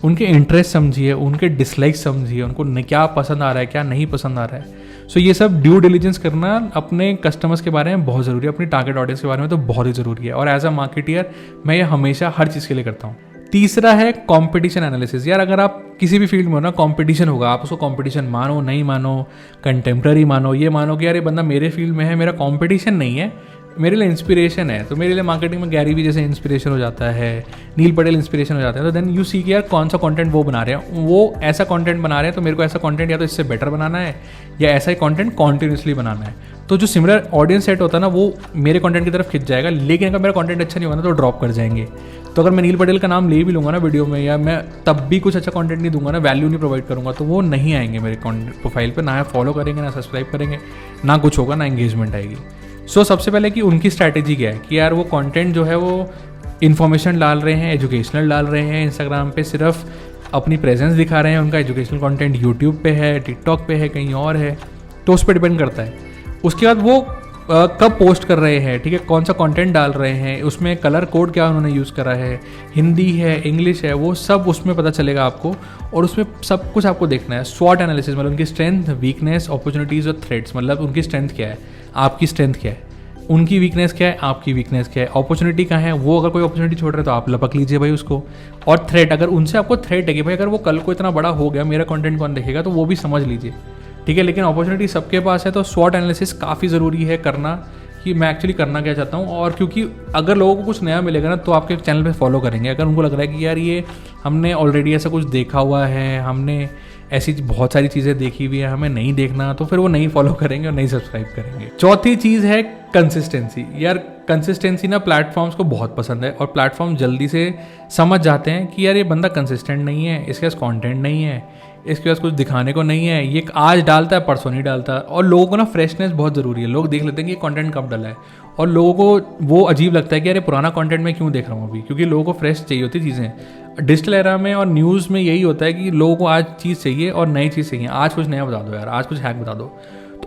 उनके इंटरेस्ट समझिए, उनके डिसलाइक समझिए, उनको क्या पसंद आ रहा है, क्या नहीं पसंद आ रहा है। सो ये सब ड्यू डिलिजेंस करना अपने कस्टमर्स के बारे में बहुत ज़रूरी है, अपनी टारगेट ऑडियंस के बारे में तो बहुत ही ज़रूरी है। और एज अ मार्केटियर मैं ये हमेशा हर चीज़ के लिए करता हूँ। तीसरा है कंपटीशन एनालिसिस। यार अगर आप किसी भी फील्ड में हो ना, कंपटीशन होगा, आप उसको कंपटीशन मानो नहीं मानो, कंटेम्प्रेरी मानो, ये मानो कि यार ये बंदा मेरे फील्ड में है, मेरा कंपटीशन नहीं है, मेरे लिए इंस्पिरेशन है। तो मेरे लिए मार्केटिंग में गैरी वी जैसे इंस्पिरेशन हो जाता है, नील पटेल इंस्पिरेशन हो जाता है। तो देन यू सी कि यार कौन सा कंटेंट वो बना रहे हैं, वो ऐसा कंटेंट बना रहे हैं तो मेरे को ऐसा कंटेंट या तो इससे बेटर बनाना है या ऐसा ही कंटेंट कॉन्टिन्यूसली बनाना है। तो जो सिमिलर ऑडियंस सेट होता है ना, वो मेरे कंटेंट की तरफ खिंच जाएगा। लेकिन अगर मेरा कंटेंट अच्छा नहीं होगा ना तो ड्रॉप कर जाएंगे। तो अगर मैं नील पटेल का नाम ले भी लूँगा ना वीडियो में, या मैं तब भी कुछ अच्छा कंटेंट नहीं दूंगा ना, वैल्यू नहीं प्रोवाइड करूँगा, तो वो नहीं आएंगे मेरे प्रोफाइल पे, ना फॉलो करेंगे, ना सब्सक्राइब करेंगे, ना कुछ होगा, ना एंगेजमेंट आएगी। सो सबसे पहले कि उनकी स्ट्रैटेजी क्या है कि यार वो कंटेंट जो है वो इन्फॉर्मेशन डाल रहे हैं, एजुकेशनल डाल रहे हैं, इंस्टाग्राम पे सिर्फ अपनी प्रेजेंस दिखा रहे हैं, उनका एजुकेशनल कंटेंट यूट्यूब पे है, टिकटॉक पे है, कहीं और है, तो उस पर डिपेंड करता है। उसके बाद वो कब पोस्ट कर रहे हैं, ठीक है, कौन सा कंटेंट डाल रहे हैं, उसमें कलर कोड क्या उन्होंने यूज़ करा है, हिंदी है, इंग्लिश है, वो सब उसमें पता चलेगा आपको। और उसमें सब कुछ आपको देखना है। स्वॉट एनालिसिस मतलब उनकी स्ट्रेंथ, वीकनेस, अपॉर्चुनिटीज़ और थ्रेट्स, मतलब उनकी स्ट्रेंथ क्या है, आपकी स्ट्रेंथ क्या है, उनकी वीकनेस क्या है, आपकी वीकनेस क्या है, अपॉर्चुनिटी कहाँ है, वो अगर कोई अपॉर्चुनिटी छोड़ रहे हैं तो आप लपक लीजिए भाई उसको। और थ्रेट, अगर उनसे आपको थ्रेट है कि भाई अगर वो कल को इतना बड़ा हो गया, मेरा कंटेंट कौन देखेगा, तो वो भी समझ लीजिए, ठीक है। लेकिन अपॉर्चुनिटी सबके पास है, तो स्वॉट एनालिसिस काफ़ी ज़रूरी है करना कि मैं एक्चुअली करना क्या चाहता हूँ। और क्योंकि अगर लोगों को कुछ नया मिलेगा ना तो आपके चैनल पे फॉलो करेंगे। अगर उनको लग रहा है कि यार ये हमने ऑलरेडी ऐसा कुछ देखा हुआ है, हमने ऐसी बहुत सारी चीज़ें देखी हुई है, हमें नहीं देखना, तो फिर वो नहीं फॉलो करेंगे और नहीं सब्सक्राइब करेंगे। चौथी चीज़ है कंसिस्टेंसी। यार कंसिस्टेंसी ना प्लेटफॉर्म्स को बहुत पसंद है, और प्लेटफॉर्म जल्दी से समझ जाते हैं कि यार ये बंदा कंसिस्टेंट नहीं है, इसके पास कंटेंट नहीं है, इसके पास कुछ दिखाने को नहीं है, ये आज डालता है परसों नहीं डालता। और लोगों को ना फ्रेशनेस बहुत ज़रूरी है। लोग देख लेते हैं कि ये कंटेंट कब डाला है, और लोगों को वो अजीब लगता है कि यार पुराना कंटेंट मैं क्यों देख रहा हूँ अभी, क्योंकि लोगों को फ्रेश चाहिए होती चीज़ें। डिजिटल एरा में और न्यूज़ में यही होता है कि लोगों को आज चीज़ चाहिए और नई चीज़ चाहिए, आज कुछ नया बता दो यार, आज कुछ हैक बता दो।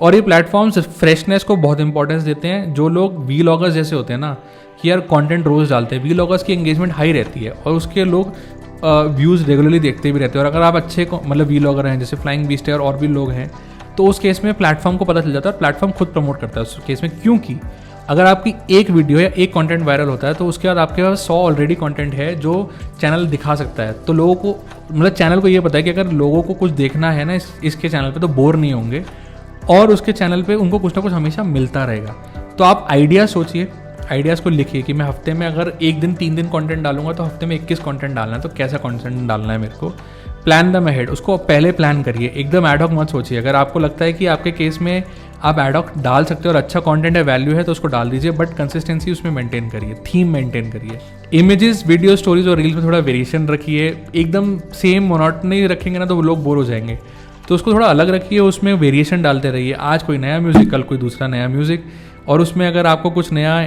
और ये प्लेटफॉर्म्स फ्रेशनेस को बहुत इंपॉर्टेंस देते हैं। जो लोग वीलॉगर्स जैसे होते हैं ना कि यार कंटेंट रोज़ डालते हैं, वीलॉगर्स की एंगेजमेंट हाई रहती है और उसके लोग व्यूज़ रेगुलरली देखते भी रहते हैं। और अगर आप अच्छे मतलब वीलॉगर हैं, जैसे फ्लाइंग बीस्ट है और भी लोग हैं, तो उस केस में प्लेटफॉर्म को पता चल जाता है और प्लेटफॉर्म खुद प्रमोट करता है उस केस में। क्योंकि अगर आपकी एक वीडियो या एक कंटेंट वायरल होता है तो उसके बाद आपके पास 100 ऑलरेडी कंटेंट है जो चैनल दिखा सकता है। तो लोगों को मतलब चैनल को ये पता है कि अगर लोगों को कुछ देखना है ना इसके चैनल पे तो बोर नहीं होंगे, और उसके चैनल पे उनको कुछ ना कुछ हमेशा मिलता रहेगा। तो आप आइडिया सोचिए, आइडियाज़ को लिखिए कि मैं हफ्ते में अगर 1 दिन 3 दिन कंटेंट डालूंगा तो हफ्ते में 21 कंटेंट डालना है, तो कैसा कंटेंट डालना है मेरे को। प्लान दम अहेड, उसको पहले प्लान करिए, एकदम एडहॉक मत सोचिए। अगर आपको लगता है कि आपके केस में आप एडहॉक डाल सकते हो और अच्छा कंटेंट है, वैल्यू है, तो उसको डाल दीजिए, बट कंसिस्टेंसी उसमें मेंटेन करिए, थीम मेंटेन करिए। इमेजेस, वीडियो, स्टोरीज और रील्स में थोड़ा वेरिएशन रखिए। एकदम सेम मोनोटनी रखेंगे ना तो वो लोग बोर हो जाएंगे, तो उसको थोड़ा अलग रखिए, उसमें वेरिएशन डालते रहिए। आज कोई नया म्यूज़िक, कल कोई दूसरा नया म्यूज़िक, और उसमें अगर आपको कुछ नया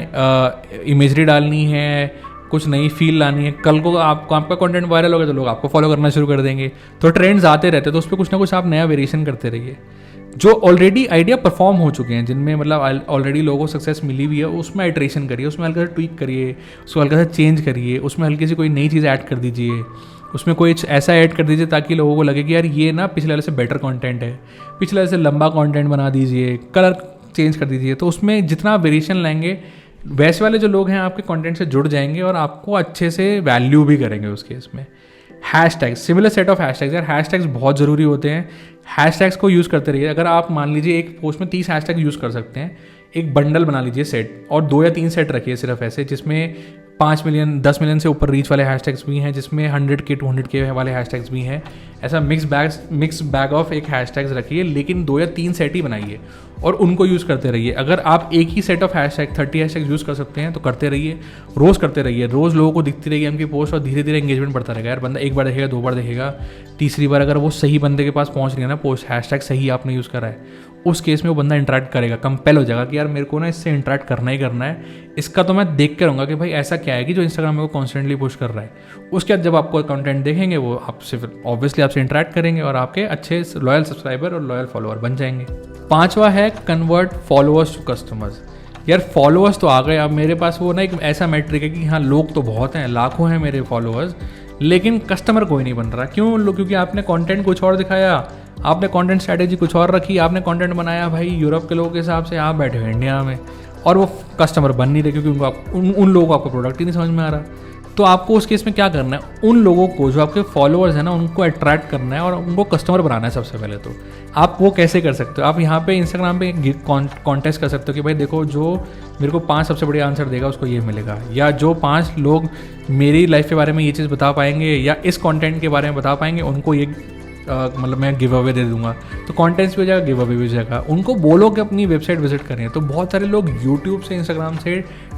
इमेजरी डालनी है, कुछ नई फील लानी है, कल को आपका कंटेंट वायरल होगा तो लोग आपको फॉलो करना शुरू कर देंगे। तो ट्रेंड्स आते रहते हैं, तो उस पर कुछ ना कुछ आप नया वेरिएशन करते रहिए। जो ऑलरेडी आइडिया परफॉर्म हो चुके हैं, जिनमें मतलब ऑलरेडी लोगों को सक्सेस मिली हुई है, उसमें आइट्रेशन करिए, उसमें हल्का सा ट्वीक करिए, उसको हल्का सा चेंज करिए, उसमें हल्की सी कोई नई चीज़ ऐड कर दीजिए, उसमें कोई ऐसा ऐड कर दीजिए ताकि लोगों को लगे कि यार ये ना पिछले वाले से बेटर कंटेंट है, पिछले वाले से लंबा कंटेंट बना दीजिए, कलर चेंज कर दीजिए। तो उसमें जितना वेरिएशन लाएंगे, वैसे वाले जो लोग हैं आपके कंटेंट से जुड़ जाएंगे और आपको अच्छे से वैल्यू भी करेंगे उस केस में। Hashtags, similar set of hashtags, यार हैशटैग्स बहुत ज़रूरी होते हैं। हैशटैग्स को यूज़ करते रहिए। अगर आप मान लीजिए एक पोस्ट में 30 हैशटैग यूज़ कर सकते हैं, एक बंडल बना लीजिए सेट, और 2 या 3 सेट रखिए सिर्फ ऐसे, जिसमें 5 मिलियन 10 मिलियन से ऊपर रीच वाले हैशटैग्स भी हैं, जिसमें 100K 200K वाले हैशटैग्स भी हैं। ऐसा मिक्स बैग ऑफ एक हैशटैग्स रखिए, लेकिन 2 या 3 सेट ही बनाइए और उनको यूज़ करते रहिए। अगर आप एक ही set of hashtag 30 hashtag use कर सकते हैं तो करते रहिए, रोज़ करते रहिए, रोज़ लोगों को दिखती रहेगी उनकी पोस्ट और धीरे धीरे एंगेजमेंट बढ़ता रहेगा। यार बंदा एक बार देखेगा, 2 बार देखेगा, तीसरी बार अगर वो सही बंदे के पास पहुंच रही है ना पोस्ट, हैशटैग सही आपने यूज़ करा है, उस केस में वो बंदा इंटरेक्ट करेगा, कंपेल हो जाएगा कि यार मेरे को ना इससे इंटरेक्ट करना ही करना है, इसका तो मैं देख के रहूँगा कि भाई ऐसा क्या है कि जो इंस्टाग्राम में वो कॉन्स्टेंटली पुश कर रहा है। उसके बाद जब आपको कंटेंट देखेंगे वो आपसे फिर ऑब्वियसली आपसे इंटरेक्ट करेंगे और आपके अच्छे लॉयल सब्सक्राइबर और लॉयल फॉलोअर बन जाएंगे। 5वां है कन्वर्ट फॉलोअर्स टू कस्टमर्स। यार फॉलोअर्स तो आ गए, अब मेरे पास वो ना एक ऐसा मैट्रिक है कि हाँ लोग तो बहुत हैं, लाखों हैं मेरे फॉलोअर्स, लेकिन कस्टमर कोई नहीं बन रहा। क्यों? क्योंकि आपने कंटेंट कुछ और दिखाया, आपने कंटेंट स्ट्रैटेजी कुछ और रखी, आपने कंटेंट बनाया भाई यूरोप के लोगों के हिसाब से, आप बैठे हो इंडिया में, और वो कस्टमर बन नहीं रहे क्योंकि उनको उन लोगों को आपका प्रोडक्ट ही नहीं समझ में आ रहा। तो आपको उस केस में क्या करना है, उन लोगों को जो आपके फॉलोअर्स हैं ना उनको अट्रैक्ट करना है और उनको कस्टमर बनाना है सबसे पहले। तो आप वो कैसे कर सकते हो? आप यहाँ पे इंस्टाग्राम पे कॉन्टेस्ट कर सकते हो कि भाई देखो जो मेरे को 5 सबसे बढ़िया आंसर देगा उसको ये मिलेगा, या जो 5 लोग मेरी लाइफ के बारे में ये चीज़ बता पाएंगे या इस कंटेंट के बारे में बता पाएंगे उनको ये मतलब मैं गिव अवे दे दूंगा। तो कॉन्टेंट्स भी हो जाएगा, गिव अवे भी हो जाएगा। उनको बोलो कि अपनी वेबसाइट विजिट करें। तो बहुत सारे लोग यूट्यूब से, इंस्टाग्राम से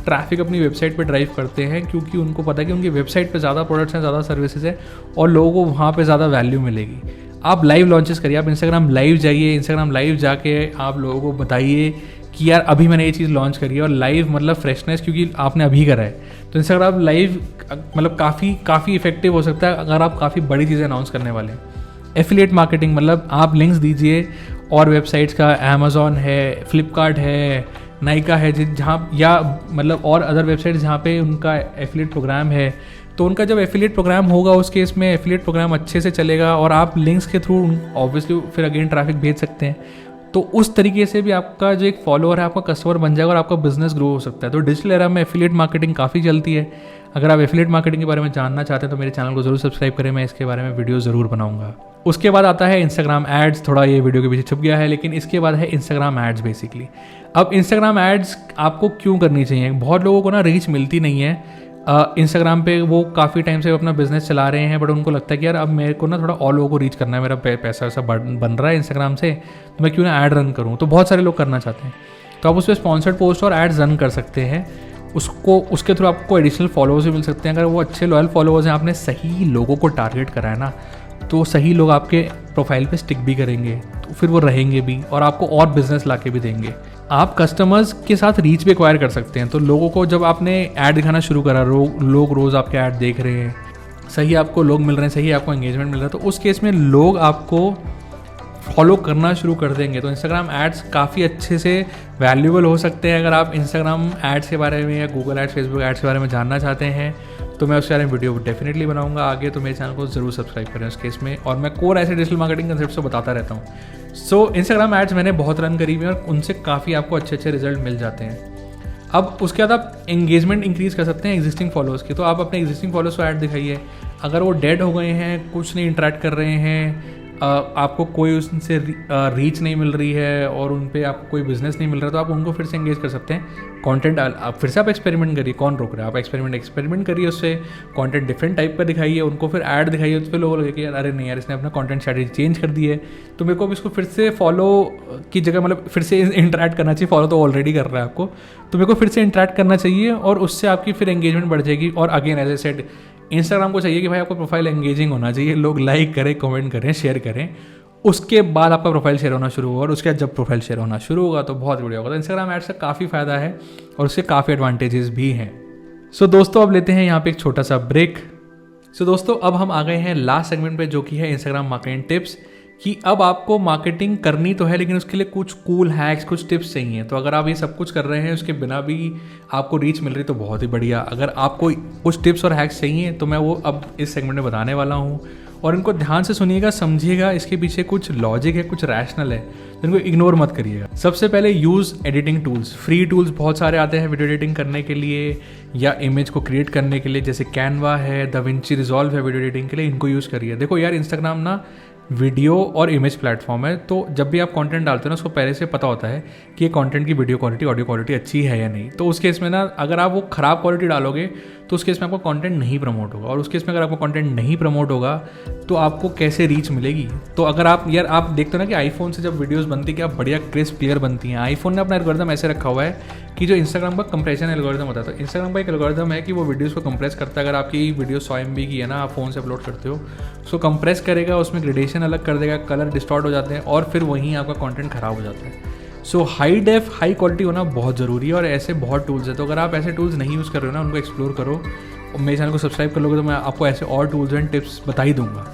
ट्रैफिक अपनी वेबसाइट पे ड्राइव करते हैं क्योंकि उनको पता है कि उनकी वेबसाइट पे ज़्यादा प्रोडक्ट्स हैं, ज़्यादा सर्विसेज है और लोगों को वहाँ पे ज़्यादा वैल्यू मिलेगी। आप लाइव लॉन्चेस करिए, आप इंस्टाग्राम लाइव जाइए, इंस्टाग्राम लाइव जाके आप लोगों को बताइए कि यार अभी मैंने ये चीज़ लॉन्च करी है, और लाइव मतलब फ्रेशनेस क्योंकि आपने अभी करा है। तो इंस्टाग्राम लाइव मतलब काफ़ी इफेक्टिव हो सकता है अगर आप काफ़ी बड़ी चीज़ें अनाउंस करने वाले हैं। एफिलिएट मार्केटिंग मतलब आप लिंक्स दीजिए और वेबसाइट्स का, अमेज़ॉन है, फ्लिपकार्ट है, नाइका है, जहाँ या मतलब और अदर वेबसाइट्स जहाँ पे उनका एफिलिएट प्रोग्राम है। तो उनका जब एफिलिएट प्रोग्राम होगा उस केस में एफिलिएट प्रोग्राम अच्छे से चलेगा और आप लिंक्स के थ्रू ऑब्वियसली फिर अगेन ट्रैफिक भेज सकते हैं। तो उस तरीके से भी आपका जो एक फॉलोअर है आपका कस्टमर बन जाएगा और आपका बिजनेस ग्रो हो सकता है। तो डिजिटल एरा में एफिलिएट मार्केटिंग काफ़ी चलती है। अगर आप एफिलिएट मार्केटिंग के बारे में जानना चाहते हैं तो मेरे चैनल को जरूर सब्सक्राइब करें, मैं इसके बारे में वीडियो ज़रूर बनाऊंगा। उसके बाद आता है इंस्टाग्राम एड्स। थोड़ा ये वीडियो के पीछे छुप गया है, लेकिन इसके बाद है इंस्टाग्राम एड्स बेसिकली। अब इंस्टाग्राम एड्स आपको क्यों करनी चाहिए? बहुत लोगों को ना रीच मिलती नहीं है इंस्टाग्राम पे, वो काफ़ी टाइम से अपना बिजनेस चला रहे हैं, बट उनको लगता है कि यार अब मेरे को ना थोड़ा और लोगों को रीच करना है, मेरा पैसा वैसा बन रहा है इंस्टाग्राम से, तो मैं क्यों ना ऐड रन करूँ। तो बहुत सारे लोग करना चाहते हैं, तो आप उस पर स्पॉन्सर्ड पोस्ट और एड्स रन कर सकते हैं। उसके थ्रू आपको एडिशनल फॉलोअर्स भी मिल सकते हैं। अगर वो अच्छे लॉयल फॉलोअर्स हैं, आपने सही लोगों को टारगेट करा है ना, तो सही लोग आपके प्रोफाइल पे स्टिक भी करेंगे, तो फिर वो रहेंगे भी और आपको और बिजनेस ला के भी देंगे। आप कस्टमर्स के साथ रीच भी एक्वायर कर सकते हैं। तो लोगों को जब आपने ऐड दिखाना शुरू करा, लोग रोज़ आपके ऐड देख रहे हैं, सही आपको लोग मिल रहे हैं, सही आपको एंगेजमेंट मिल रहा है, तो उस केस में लोग आपको फॉलो करना शुरू कर देंगे। तो इंस्टाग्राम एड्स काफ़ी अच्छे से वैल्यूबल हो सकते हैं। अगर आप इंस्टाग्राम एड्स के बारे में या गूगल एड्स, फेसबुक एड्स के बारे में जानना चाहते हैं तो मैं उसके बारे में वीडियो डेफिनेटली बनाऊंगा आगे। तो मेरे चैनल को ज़रूर सब्सक्राइब करें उस केस में, और मैं कोर ऐसे डिजिटल मार्केटिंग कंसेप्ट से बताता रहता हूँ। सो इंस्टाग्राम एड्स मैंने बहुत रन करी हुई हैं और उनसे काफ़ी आपको अच्छे रिजल्ट मिल जाते हैं। अब उसके बाद आप एंगेजमेंट इंक्रीज़ कर सकते हैं एग्जिस्टिंग फॉलोअर्स की। तो आप अपने एग्जिस्टिंग फॉलोअर्स को ऐड दिखाइए। अगर वो डेड हो गए हैं, कुछ नहीं इंटरेक्ट कर रहे हैं, आपको कोई उनसे रीच नहीं मिल रही है और उन पे आपको कोई बिजनेस नहीं मिल रहा, तो आप उनको फिर से एंगेज कर सकते हैं। कंटेंट आप फिर से आप एक्सपेरिमेंट करिए, कौन रोक रहा है, आप एक्सपेरिमेंट करिए, उससे कंटेंट डिफरेंट टाइप का दिखाइए, उनको फिर ऐड दिखाइए, तो फिर लोगों लगे कि यार अरे नहीं यार इसने अपना कंटेंट स्ट्रैटेजी चेंज कर दी है, तो मेरे को अब इसको फिर से फॉलो की जगह मतलब फिर से इंटरेक्ट करना चाहिए। फॉलो तो ऑलरेडी कर रहा है आपको, तो मेरे को फिर से इंटरेक्ट करना चाहिए और उससे आपकी फिर एंगेजमेंट बढ़ जाएगी। और again as I said, Instagram को चाहिए कि भाई आपका प्रोफाइल एंगेजिंग होना चाहिए, लोग लाइक करें, कमेंट करें, शेयर करें, उसके बाद आपका प्रोफाइल शेयर होना शुरू होगा। और उसके बाद जब प्रोफाइल शेयर होना शुरू होगा तो बहुत बढ़िया होगा। तो इंस्टाग्राम एड्स का काफ़ी फ़ायदा है और उसके काफ़ी एडवांटेजेस भी हैं। सो दोस्तों अब लेते हैं यहाँ पे एक छोटा सा ब्रेक। सो दोस्तों अब हम आ गए हैं लास्ट सेगमेंट पे, जो कि है इंस्टाग्राम मार्केटिंग टिप्स, कि अब आपको मार्केटिंग करनी तो है लेकिन उसके लिए कुछ कूल हैक्स, कुछ टिप्स चाहिए। तो अगर आप ये सब कुछ कर रहे हैं उसके बिना भी आपको रीच मिल रही तो बहुत ही बढ़िया। अगर आपको कुछ टिप्स और हैक्स चाहिए तो मैं वो अब इस सेगमेंट में बताने वाला हूँ, और इनको ध्यान से सुनिएगा, समझिएगा, इसके पीछे कुछ लॉजिक है, कुछ रैशनल है, तो इनको इग्नोर मत करिएगा। सबसे पहले use editing tools. Free tools बहुत सारे आते हैं वीडियो एडिटिंग करने के लिए या इमेज को क्रिएट करने के लिए, जैसे कैनवा है, दाविंची रिजॉल्व है वीडियो एडिटिंग के लिए, इनको यूज़ करिए। देखो यार इंस्टाग्राम ना वीडियो और इमेज प्लेटफॉर्म है, तो जब भी आप कंटेंट डालते हो ना उसको पहले से पता होता है कि ये कंटेंट की वीडियो क्वालिटी, ऑडियो क्वालिटी अच्छी है या नहीं। तो उस केस में ना अगर आप वो ख़राब क्वालिटी डालोगे तो उस केस में आपका कंटेंट नहीं प्रमोट होगा, और उस केस में अगर आपका कंटेंट नहीं प्रमोट होगा तो आपको कैसे रीच मिलेगी। तो अगर आप यार आप देखते हो ना कि आईफोन से जब वीडियोस बनती है क्या बढ़िया क्रिस्प क्लियर बनती हैं। आईफोन ने अपना एल्गोरिथम ऐसे रखा हुआ है कि जो इंस्टाग्राम का कंप्रेशन एल्गोरिथम होता है, तो इंस्टाग्राम का एक एल्गोरिथम है कि वो वीडियोस को कंप्रेस करता है। अगर आपकी वीडियो 100 MB की है ना, आप फ़ोन से अपलोड करते हो, उसको कंप्रेस करेगा, उसमें ग्रेडेशन अलग कर देगा, कलर डिस्टॉर्ट हो जाते हैं और फिर वहीं आपका कंटेंट खराब हो जाता है। सो हाई डेफ हाई क्वालिटी होना बहुत ज़रूरी है, और ऐसे बहुत टूल्स हैं। तो अगर आप ऐसे टूल्स नहीं यूज़ कर रहे हो ना, उनको एक्सप्लोर करो, और मेरे चैनल को सब्सक्राइब कर लोगे तो मैं आपको ऐसे और टूल्स एंड टिप्स बता ही दूंगा।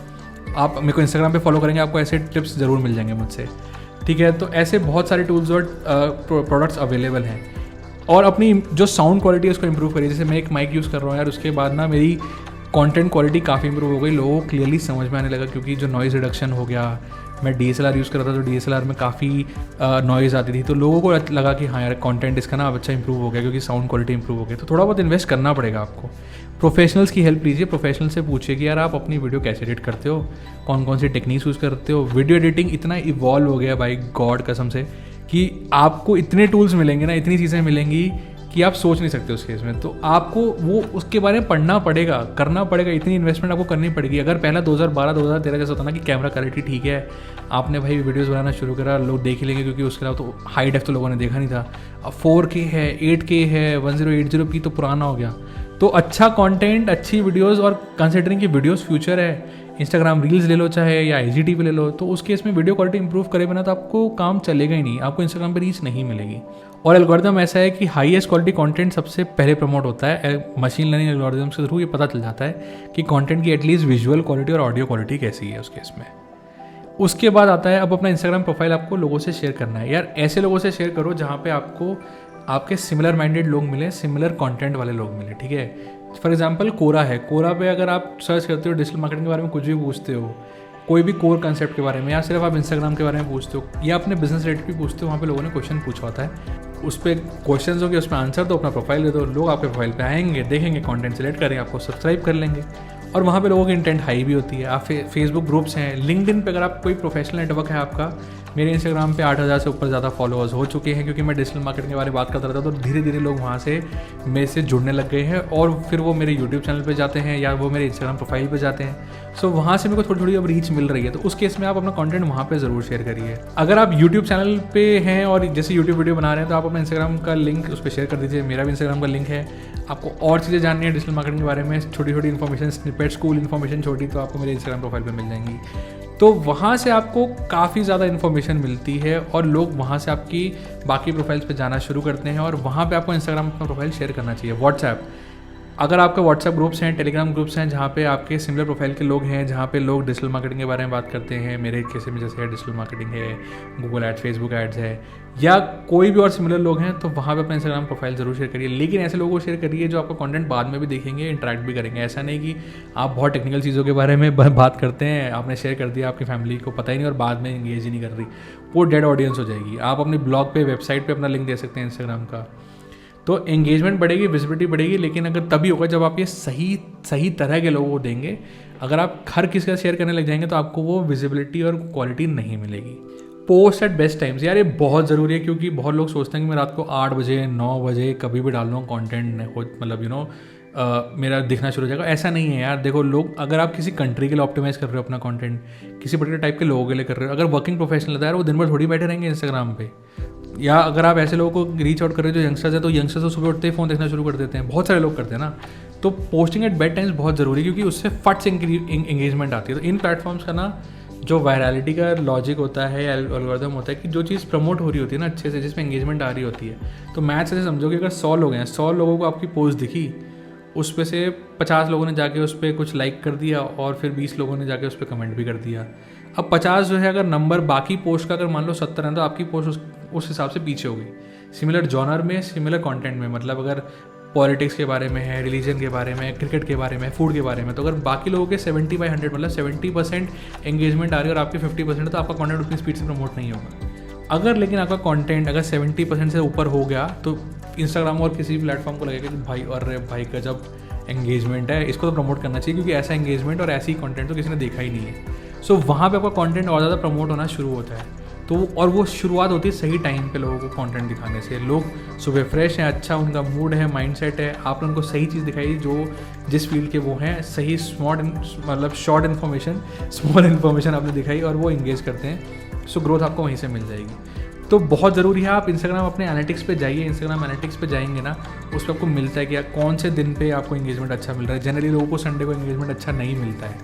आप मेरे को इंस्टाग्राम पे फॉलो करेंगे, आपको ऐसे टिप्स ज़रूर मिल जाएंगे मुझसे, ठीक है। तो ऐसे बहुत सारे टूल्स और प्रोडक्ट्स अवेलेबल हैं। और अपनी जो साउंड क्वालिटी है उसको इंप्रूव करिए। जैसे मैं एक माइक यूज़ कर रहा हूँ यार, उसके बाद ना मेरी कंटेंट क्वालिटी काफ़ी इंप्रूव हो गई, लोगों को क्लियरली समझ में आने लगा, क्योंकि जो नॉइज़ रिडक्शन हो गया। मैं DSLR यूज़ कर रहा था तो DSLR में काफ़ी नॉइज़ आती थी, तो लोगों को लगा कि हाँ यार कंटेंट इसका ना अब अच्छा इंप्रूव हो गया क्योंकि साउंड क्वालिटी इंप्रूव हो गई। तो थोड़ा बहुत इन्वेस्ट करना पड़ेगा आपको। प्रोफेशनल्स की हेल्प लीजिए, प्रोफेशनल से पूछिए कि यार आप अपनी वीडियो कैसे एडिट करते हो, कौन कौन सी टेक्निक्स यूज़ करते हो। वीडियो एडिटिंग इतना इवॉल्व हो गया भाई गॉड कसम से, कि आपको इतने टूल्स मिलेंगे ना, इतनी चीज़ें मिलेंगी कि आप सोच नहीं सकते उस केस में। तो आपको वो उसके बारे में पढ़ना पड़ेगा, करना पड़ेगा, इतनी इन्वेस्टमेंट आपको करनी पड़ेगी। अगर पहला 2012-2013 जैसा होता ना कि कैमरा क्वालिटी ठीक है, आपने भाई वीडियोस बनाना शुरू करा, लोग देख ही लेंगे, क्योंकि उसके अलावा तो हाई डेफ तो लोगों ने देखा नहीं था। अब 4K है, 8K है, 1080p तो पुराना हो गया। तो अच्छा कंटेंट, अच्छी वीडियोस, और कंसिडरिंग कि वीडियोस फ्यूचर है, इंस्टाग्राम रील्स ले लो चाहे या IGTV ले लो, तो उस केस में वीडियो क्वालिटी इंप्रूव करे बिना तो आपको काम चलेगा ही नहीं, आपको इंस्टाग्राम पे रीच नहीं मिलेगी। और एल्गोरिथम ऐसा है कि हाईएस्ट क्वालिटी कंटेंट सबसे पहले प्रमोट होता है। मशीन लर्निंग एल्गोरिथम के थ्रू ये पता चल जाता है कि कंटेंट की एटलीस्ट विजुअल क्वालिटी और ऑडियो क्वालिटी कैसी है उस केस में। उसके बाद आता है अब अपना इंस्टाग्राम प्रोफाइल आपको लोगों से शेयर करना है। यार ऐसे लोगों से शेयर करो जहाँ पे आपको आपके सिमिलर माइंडेड लोग मिले, सिमिलर कंटेंट वाले लोग मिले, ठीक है। फॉर एग्जांपल कोरा है, कोरा पे अगर आप सर्च करते हो, डिजिटल मार्केटिंग के बारे में कुछ भी पूछते हो, कोई भी कोर कंसेप्ट के बारे में, या सिर्फ आप इंस्टाग्राम के बारे में पूछते हो या अपने बिजनेस रिलेटेड भी पूछते हो, वहाँ पे लोगों ने क्वेश्चन पूछा होता है, उस पर क्वेश्चन होंगे, उसमें आंसर दो, अपना प्रोफाइल दे दो, लोग आपके प्रोफाइल पे आएंगे, देखेंगे, कंटेंट सेलेक्ट करेंगे, आपको सब्सक्राइब कर लेंगे, और वहाँ पे लोगों की इंटेंट हाई भी होती है। आप फेसबुक ग्रुप्स हैं, लिंक्डइन पे अगर आप कोई प्रोफेशनल नेटवर्क है आपका, मेरे इंस्टाग्राम पे 8000 से ऊपर ज़्यादा फॉलोअर्स हो चुके हैं, क्योंकि मैं डिजिटल मार्केटिंग के बारे में बात करता रहता, तो धीरे धीरे लोग वहाँ से मेरे से जुड़ने लग गए हैं, और फिर वो मेरे यूट्यूब चैनल पे जाते हैं या वो मेरे इंस्टाग्राम प्रोफाइल पे जाते हैं। सो वहाँ से मेरे को थोड़ी थोड़ी अब रीच मिल रही है, तो उस केस में आप अपना कंटेंट वहाँ पे ज़रूर शेयर करिए। अगर आप यूट्यूब चैनल पे हैं और जैसे यूट्यूब वीडियो बना रहे हैं, तो आप अपना इंस्टाग्राम का लिंक उस पर शेयर कर दीजिए। मेरा भी इंस्टाग्राम का लिंक है। आपको और चीज़ें जाननी है डिजिटल मार्केटिंग के बारे में, छोटी छोटी इन्फॉर्मेशन, स्निपेट्स, कूल इन्फॉर्मेशन छोटी, तो आपको मेरे इंस्टाग्राम प्रोफाइल पर मिल जाएंगी। तो वहाँ से आपको काफ़ी ज़्यादा इन्फॉर्मेशन मिलती है, और लोग वहाँ से आपकी बाकी प्रोफाइल्स पे जाना शुरू करते हैं, और वहाँ पे आपको इंस्टाग्राम अपना प्रोफाइल शेयर करना चाहिए। व्हाट्सएप, अगर आपके व्हाट्सएप ग्रुप्स हैं, टेलीग्राम ग्रुप्स हैं, जहाँ पे आपके सिमिलर प्रोफाइल के लोग हैं, जहाँ पे लोग डिजिटल मार्केटिंग के बारे में बात करते हैं, मेरे केस में जैसे है डिजिटल मार्केटिंग है, गूगल एड्स, फेसबुक एड्स है, या कोई भी और सिमिलर लोग हैं, तो वहाँ पे अपना इंस्टाग्राम प्रोफाइल जरूर शेयर करिए। लेकिन ऐसे लोगों को शेयर करिए जो आपका कंटेंट बाद में भी देखेंगे, इंटरेक्ट भी करेंगे। ऐसा नहीं कि आप बहुत टेक्निकल चीज़ों के बारे में बात करते हैं, आपने शेयर कर दिया, आपकी फैमिली को पता ही नहीं और बाद में एंगेज ही नहीं कर रही, वो डेड ऑडियंस हो जाएगी। आप अपने ब्लॉग पे, वेबसाइट पे अपना लिंक दे सकते हैं इंस्टाग्राम का। तो एंगेजमेंट बढ़ेगी, विजिबिलिटी बढ़ेगी, लेकिन अगर तभी होगा जब आप ये सही तरह के लोगों को देंगे। अगर आप हर किसी का शेयर करने लग जाएंगे तो आपको वो विजिबिलिटी और क्वालिटी नहीं मिलेगी। पोस्ट एट बेस्ट टाइम्स, यार ये बहुत ज़रूरी है, क्योंकि बहुत लोग सोचते हैं कि मैं रात को 8 बजे 9 बजे कभी भी डाल दूँ कॉन्टेंट, मतलब मेरा दिखना शुरू हो जाएगा। ऐसा नहीं है यार। देखो लोग, अगर आप किसी कंट्री के लिए ऑप्टिमाइज़ कर रहे हो अपना कंटेंट, किसी पर्टिकुलर टाइप के लोगों के लिए कर रहे हो, अगर वर्किंग प्रोफेशनल है यार, वो दिन भर थोड़ी बैठे रहेंगे इंस्टाग्राम पे। या अगर आप ऐसे लोगों को रीच आउट कर रहे हो जो यंगस्टर्स है, तो यंगस्टर्स तो सुबह उठते ही फ़ोन देखना शुरू कर देते हैं, बहुत सारे लोग करते हैं ना। तो पोस्टिंग एट बेड टाइम्स बहुत ज़रूरी है, क्योंकि उससे फट से एंगेजमेंट आती है। तो इन प्लेटफॉर्म्स का ना जो वायरलिटी का लॉजिक होता है या एल्गोरिथम होता है कि जो चीज़ प्रमोट हो रही होती है ना अच्छे से, जिसमें एंगेजमेंट आ रही होती है, तो मैच ऐसे समझो कि अगर 100 लोग हैं, 100 लोगों को आपकी पोस्ट दिखी, उस पे से 50 लोगों ने जाके उस पर कुछ लाइक कर दिया और फिर 20 लोगों ने जाके उस पर कमेंट भी कर दिया। अब 50 जो है अगर नंबर बाकी पोस्ट का अगर मान लो 70 है, तो आपकी पोस्ट उस हिसाब से पीछे होगी। सिमिलर जॉनर में, सिमिलर कंटेंट में, मतलब अगर पॉलिटिक्स के बारे में है, रिलीजन के बारे में, क्रिकेट के बारे में, फूड के बारे में, तो अगर बाकी लोगों के 70/100 मतलब 70% एंगेजमेंट आ रही है और आपके 50% है, तो आपका कंटेंट उतनी स्पीड से प्रमोट नहीं होगा। अगर लेकिन आपका कंटेंट अगर 70% से ऊपर हो गया, तो इंस्टाग्राम और किसी प्लेटफॉर्म को लगेगा कि भाई, अरे भाई गजब एंगेजमेंट है, इसको तो प्रमोट करना चाहिए, क्योंकि ऐसा एंगेजमेंट और ऐसी कंटेंट तो किसी ने देखा ही नहीं है। सो वहाँ पे आपका कंटेंट और ज़्यादा प्रमोट होना शुरू होता है। तो और वो शुरुआत होती है सही टाइम पे लोगों को कंटेंट दिखाने से। लोग सुबह फ्रेश हैं, अच्छा उनका मूड है, माइंडसेट है, आपने उनको सही चीज़ दिखाई जो जिस फील्ड के वो हैं, सही मतलब शॉर्ट इन्फॉर्मेशन, स्मॉल इन्फॉर्मेशन आपने दिखाई और वो इंगेज करते हैं। सो ग्रोथ आपको वहीं से मिल जाएगी। तो बहुत ज़रूरी है आप इंस्टाग्राम अपने एनालिटिक्स पे जाइए। इंस्टाग्राम एनालिटिक्स पे जाएंगे ना, उस पर आपको मिलता है कि यार कौन से दिन पे आपको एंगेजमेंट अच्छा मिल रहा है। जनरली लोगों को संडे को एंगेजमेंट अच्छा नहीं मिलता है,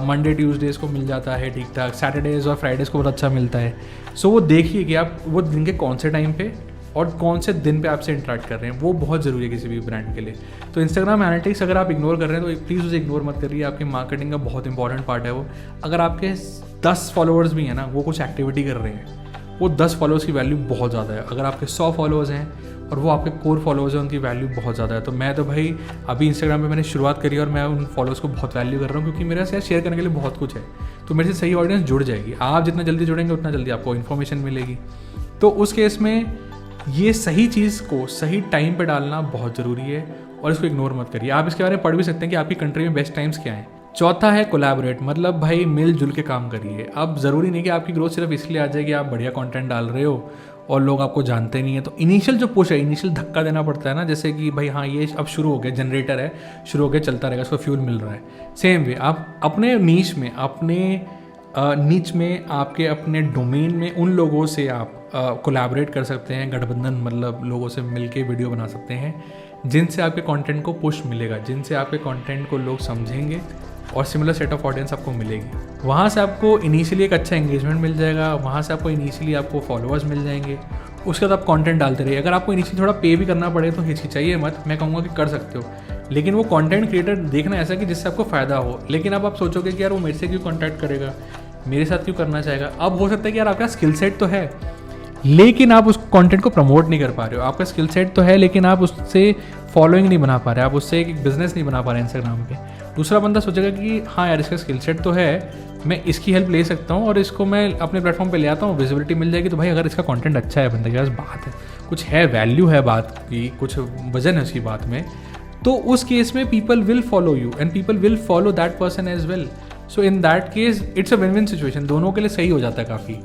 मंडे ट्यूसडेज़ को मिल जाता है ठीक ठाक, सैटरडेज़ और फ्राइडेज़ को बहुत अच्छा मिलता है। सो वो देखिए कि आप वो दिन के कौन से टाइम पे और कौन से दिन पे आपसे इंटरेक्ट कर रहे हैं, वो बहुत ज़रूरी है किसी भी ब्रांड के लिए। तो इंस्टाग्राम एनालिटिक्स अगर आप इग्नोर कर रहे हैं तो प्लीज़ उसे इग्नोर मत करिए, आपकी मार्केटिंग का बहुत इंपॉर्टेंट पार्ट है वो। अगर आपके 10 फॉलोअर्स भी हैं ना, वो कुछ एक्टिविटी कर रहे हैं, वो 10 फॉलोअर्स की वैल्यू बहुत ज़्यादा है। अगर आपके 100 फॉलोअर्स हैं और वो आपके कोर फॉलोअर्स हैं, उनकी वैल्यू बहुत ज़्यादा है। तो मैं तो भाई अभी इंस्टाग्राम पे मैंने शुरुआत करी और मैं उन फॉलोअर्स को बहुत वैल्यू कर रहा हूँ, क्योंकि मेरे साथ शेयर करने के लिए बहुत कुछ है। तो मेरे से सही ऑडियंस जुड़ जाएगी। आप जितना जल्दी जुड़ेंगे उतना जल्दी आपको इन्फॉर्मेशन मिलेगी। तो उस केस में ये सही चीज़ को सही टाइम पर डालना बहुत ज़रूरी है और इसको इग्नोर मत करिए। आप इसके बारे में पढ़ भी सकते हैं कि आपकी कंट्री में बेस्ट टाइम्स क्या हैं। चौथा है कोलैबोरेट, मतलब भाई मिलजुल के काम करिए। अब ज़रूरी नहीं कि आपकी ग्रोथ सिर्फ इसलिए आ जाए कि आप बढ़िया कंटेंट डाल रहे हो और लोग आपको जानते नहीं है। तो इनिशियल जो पुश है, इनिशियल धक्का देना पड़ता है ना, जैसे कि भाई हाँ ये अब शुरू हो गया, जनरेटर है, शुरू हो गया, चलता रहेगा, इसको फ्यूल मिल रहा है। सेम वे आप अपने नीच में, आपके अपने डोमेन में उन लोगों से आप कोलैबोरेट कर सकते हैं, गठबंधन, मतलब लोगों से मिलके वीडियो बना सकते हैं जिनसे आपके कंटेंट को पुश मिलेगा, जिनसे आपके कंटेंट को लोग समझेंगे और सिमिलर सेट ऑफ ऑडियंस आपको मिलेगी। वहाँ से आपको इनिशियली एक अच्छा एंगेजमेंट मिल जाएगा, वहाँ से आपको इनिशियली आपको फॉलोअर्स मिल जाएंगे। उसके बाद आप कंटेंट डालते रहिए। अगर आपको इनिशियली थोड़ा पे भी करना पड़े तो हिचकिचाइए मत, मैं कहूँगा कि कर सकते हो, लेकिन वो कंटेंट क्रिएटर देखना ऐसा कि जिससे आपको फ़ायदा हो। लेकिन अब आप सोचोगे कि यार वो मेरे से क्यों कॉन्टैक्ट करेगा, मेरे साथ क्यों करना चाहेगा। अब हो सकता है कि यार आपका स्किल सेट तो है लेकिन आप उस कंटेंट को प्रमोट नहीं कर पा रहे हो। आपका स्किल सेट तो है लेकिन आप उससे फॉलोइंग नहीं बना पा रहे, आप उससे एक बिजनेस नहीं बना पा रहे इंस्टाग्राम पे। दूसरा बंदा सोचेगा कि हाँ यार इसका स्किल सेट तो है, मैं इसकी हेल्प ले सकता हूँ और इसको मैं अपने प्लेटफॉर्म पे ले आता हूँ, विजिबिलिटी मिल जाएगी। तो भाई अगर इसका कंटेंट अच्छा है, बंदे के पास बात है, कुछ है, वैल्यू है बात की, कुछ वजन है उसकी बात में, तो उस केस में people will follow you and people will follow that person as well. So in that case it's a win win situation, दोनों के लिए सही हो जाता है काफ़ी।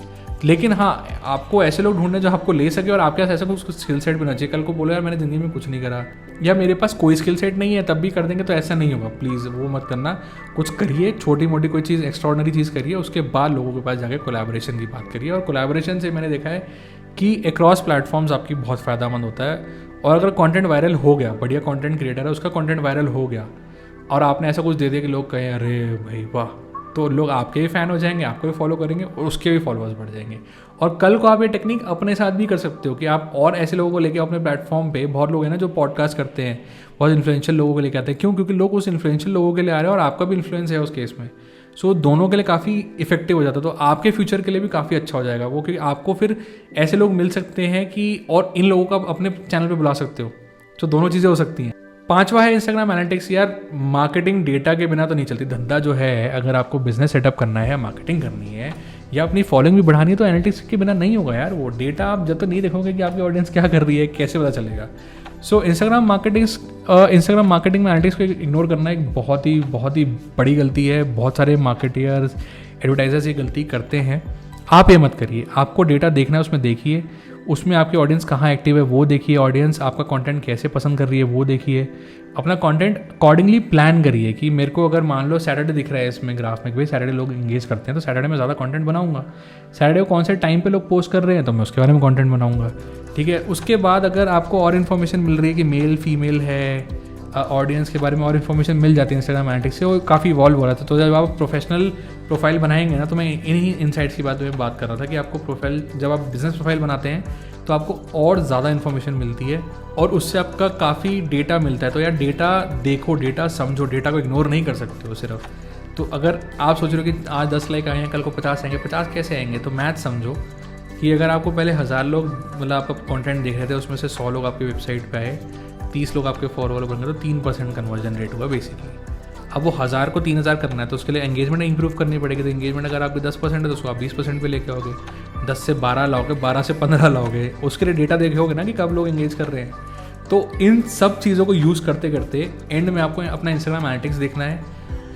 लेकिन हाँ, आपको ऐसे लोग ढूंढने जो आपको ले सके और आपके पास ऐसा कुछ स्किल सेट भी होना चाहिए। कल को बोलो यार मैंने ज़िंदगी में कुछ नहीं करा या मेरे पास कोई स्किल सेट नहीं है तब भी कर देंगे, तो ऐसा नहीं होगा। प्लीज़ वो मत करना, कुछ करिए, छोटी मोटी कोई चीज़, एक्स्ट्रॉर्डनरी चीज़ करिए, उसके बाद लोगों के पास जाकर कोलैबोरेशन की बात करिए। और कोलैबोरेशन से मैंने देखा है कि अक्रॉस प्लेटफॉर्म्स आपकी बहुत फ़ायदेमंद होता है। और अगर कंटेंट वायरल हो गया, बढ़िया कंटेंट क्रिएटर है, उसका कंटेंट वायरल हो गया और आपने ऐसा कुछ दे दिया कि लोग कहें अरे भाई वाह, तो लोग आपके भी फ़ैन हो जाएंगे, आपको भी फॉलो करेंगे और उसके भी फॉलोअर्स बढ़ जाएंगे। और कल को आप ये टेक्निक अपने साथ भी कर सकते हो कि आप और ऐसे लोगों को लेके अपने प्लेटफॉर्म पे, बहुत लोग हैं ना जो पॉडकास्ट करते हैं, बहुत इन्फ्लुएंशियल लोगों को लेके आते हैं। क्यों? क्योंकि लोग उस इन्फ्लुएंशियल लोगों के लिए आ रहे हैं और आपका भी इन्फ्लुएंस है उस केस में। सो दोनों के लिए काफ़ी इफेक्टिव हो जाता है। तो आपके फ्यूचर के लिए भी काफ़ी अच्छा हो जाएगा वो, क्योंकि आपको फिर ऐसे लोग मिल सकते हैं कि और इन लोगों को आप अपने चैनल पर बुला सकते हो। तो दोनों चीज़ें हो सकती हैं। पांचवा है इंस्टाग्राम एनालिटिक्स। यार मार्केटिंग डेटा के बिना तो नहीं चलती। धंधा जो है, अगर आपको बिजनेस सेटअप करना है, मार्केटिंग करनी है या अपनी फॉलोइंग भी बढ़ानी है, तो एनालिटिक्स के बिना नहीं होगा यार। वो डेटा आप जब तक नहीं देखोगे कि आपकी ऑडियंस क्या कर रही है, कैसे पता चलेगा। सो इंस्टाग्राम मार्केटिंग में एनालिटिक्स को इग्नोर करना एक बहुत ही बड़ी गलती है। बहुत सारे मार्केटियर्स, एडवर्टाइजर्स ये गलती करते हैं। आप ये मत करिए। आपको डेटा देखना है, उसमें देखिए, उसमें आपकी ऑडियंस कहाँ एक्टिव है वो देखिए, ऑडियंस आपका कंटेंट कैसे पसंद कर रही है वो देखिए, अपना कंटेंट अकॉर्डिंगली प्लान करिए कि मेरे को अगर मान लो सैटरडे दिख रहा है इसमें ग्राफ में कि भाई सैटरडे लोग इंगेज करते हैं तो सैटरडे में ज़्यादा कंटेंट बनाऊंगा। सैटरडे को कौन से टाइम पे लोग पोस्ट कर रहे हैं तो मैं उसके बारे में कंटेंट बनाऊंगा। ठीक है, उसके बाद अगर आपको और इन्फॉर्मेशन मिल रही है कि मेल फीमेल है, ऑडियंस के बारे में और इन्फॉर्मेशन मिल जाती है इंस्टाग्राम एनालिटिक्स से, वो काफ़ी इवॉल्व हो रहा था। तो जब आप प्रोफेशनल प्रोफाइल बनाएंगे ना, तो मैं इन्हीं इनसाइट्स की बात में बात कर रहा था कि आपको प्रोफाइल, जब आप बिजनेस प्रोफाइल बनाते हैं तो आपको और ज़्यादा इन्फॉर्मेशन मिलती है और उससे आपका काफ़ी डेटा मिलता है। तो यार डेटा देखो, डेटा समझो, डेटा को इग्नोर नहीं कर सकते हो सिर्फ। तो अगर आप सोच रहे हो कि आज 10 लाइक आए हैं, कल को 50 आएंगे, 50 कैसे आएंगे, तो मैथ समझो कि अगर आपको पहले 1000 लोग मतलब आपका कंटेंट देख रहे थे, उसमें से 100 लोग आपकी वेबसाइट पे आए, 30 लोग आपके फॉलोअर बन गए, तो 3% कन्वर्जन रेट हुआ बेसिकली। अब वो 1000 को 3000 करना है तो उसके लिए एंगेजमेंट इंप्रूव करनी पड़ेगी। तो एंगेजमेंट अगर आपकी 10% है तो उसको आप 20% पे लेके आओगे, 10 से 12 लाओगे, 12 से 15 लाओगे। उसके लिए डेटा देखोगे ना कि कब लोग एंगेज कर रहे हैं। तो इन सब चीज़ों को यूज़ करते करते एंड में आपको अपना इंस्टाग्राम एनालिटिक्स देखना है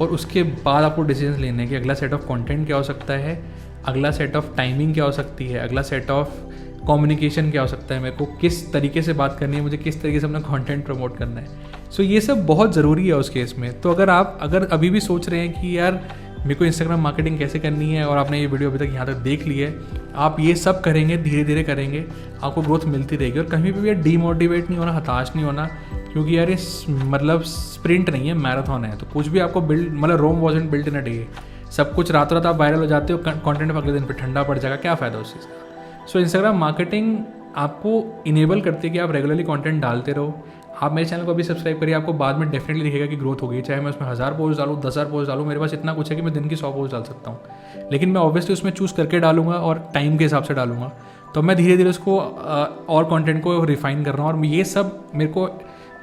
और उसके बाद आपको डिसीजन लेने हैं कि अगला सेट ऑफ कंटेंट क्या हो सकता है, अगला सेट ऑफ टाइमिंग क्या हो सकती है, अगला सेट ऑफ कम्युनिकेशन क्या हो सकता है, मेरे को किस तरीके से बात करनी है, मुझे किस तरीके से अपना कंटेंट प्रमोट करना है। सो ये सब बहुत ज़रूरी है उस केस में। तो अगर अभी भी सोच रहे हैं कि यार मेरे को इंस्टाग्राम मार्केटिंग कैसे करनी है और आपने ये वीडियो अभी तक यहाँ तक देख ली है, आप ये सब करेंगे, धीरे धीरे करेंगे, आपको ग्रोथ मिलती रहेगी। और कहीं भी यार डीमोटिवेट नहीं होना, हताश नहीं होना, क्योंकि यार ये मतलब स्प्रिंट नहीं है, मैराथन है। तो कुछ भी आपको बिल्ड, मतलब Rome wasn't built in a day. सब कुछ रातों रात आप वायरल हो जाते हो, कंटेंट अगले दिन पे ठंडा पड़ जाएगा, क्या फ़ायदा उस चीज़ का। सो इंस्टाग्राम मार्केटिंग आपको इनेबल करती है कि आप रेगुलरली कंटेंट डालते रहो। आप मेरे चैनल को अभी सब्सक्राइब करिए, आपको बाद में डेफिनेटली दिखेगा कि ग्रोथ होगी। चाहे मैं उसमें 1000 पोस्ट डालूँ, 10,000 पोस्ट डालूँ, मेरे पास इतना कुछ है कि मैं दिन की 100 पोस्ट डाल सकता हूँ। लेकिन मैं ऑब्वियसली उसमें चूज़ करके डालूंगा और टाइम के हिसाब से डालूंगा। तो मैं धीरे धीरे उसको और कंटेंट को रिफाइन कर रहा हूँ। और ये सब मेरे को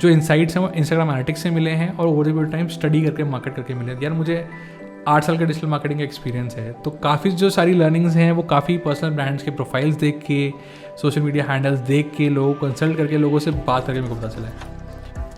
जो इंसाइट्स हैं वो इंस्टाग्राम एनालिटिक्स से मिले हैं और over the period time study करके मार्केट करके मिले। यार मुझे 8 साल का डिजिटल मार्केटिंग का एक्सपीरियंस है, तो काफ़ी जो सारी लर्निंग्स हैं वो काफ़ी पर्सनल ब्रांड्स के प्रोफाइल्स देख के, सोशल मीडिया हैंडल्स देख के, लोगों को कंसल्ट करके, लोगों से बात करके मेरे को पता चला है।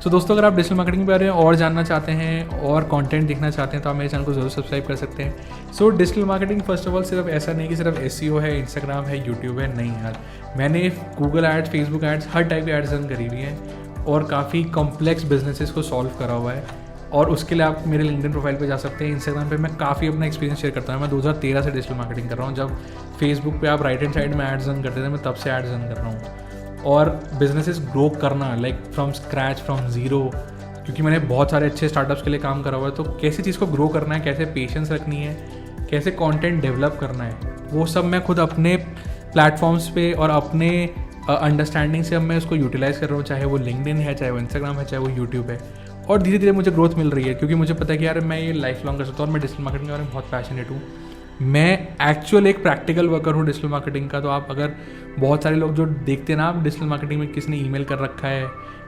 तो दोस्तों अगर आप डिजिटल मार्केटिंग के बारे में और जानना चाहते हैं और कंटेंट देखना चाहते हैं तो आप मेरे चैनल को जरूर सब्सक्राइब कर सकते हैं। So digital marketing first of all सिर्फ ऐसा नहीं कि सिर्फ SEO है, इंस्टाग्राम है, यूट्यूब है, नहीं यार। मैंने गूगल एड्स, फेसबुक एड्स, हर टाइप की एड्स रन करी हुई हैं और काफ़ी कॉम्प्लेक्स बिजनेसेस को सॉल्व करा हुआ है। और उसके लिए आप मेरे लिंक्डइन प्रोफाइल पे जा सकते हैं। इंस्टाग्राम पे मैं काफ़ी अपना एक्सपीरियंस शेयर करता हूँ। मैं 2013 से डिजिटल मार्केटिंग कर रहा हूँ। जब फेसबुक पे आप राइट हैंड साइड में एड्स रन करते थे, मैं तब से एड्स रन कर रहा हूँ। और बिजनेसेस ग्रो करना like from scratch, from zero, क्योंकि मैंने बहुत सारे अच्छे स्टार्टअप्स के लिए काम करा हुआ है। तो कैसे चीज़ को ग्रो करना है, कैसे पेशेंस रखनी है, कैसे कंटेंट डेवलप करना है, वो सब मैं खुद अपने प्लेटफॉर्म्स पे और अपने अंडरस्टैंडिंग से अब मैं उसको यूटिलाइज़ कर रहा हूँ। चाहे वो लिंक्डइन है, चाहे वो इंस्टाग्राम है, चाहे वो यूट्यूब है। और धीरे धीरे मुझे ग्रोथ मिल रही है क्योंकि मुझे पता है कि यार मैं ये लाइफ लॉन्ग कर सकता हूँ। और मैं डिजिटल मार्केटिंग के बारे में बहुत पैशनेट हूँ। मैं एक्चुअल एक प्रैक्टिकल वर्कर हूँ डिजिटल मार्केटिंग का। तो आप अगर बहुत सारे लोग जो देखते हैं ना, आप डिजिटल मार्केटिंग में किसी ने ईमेल कर रखा है,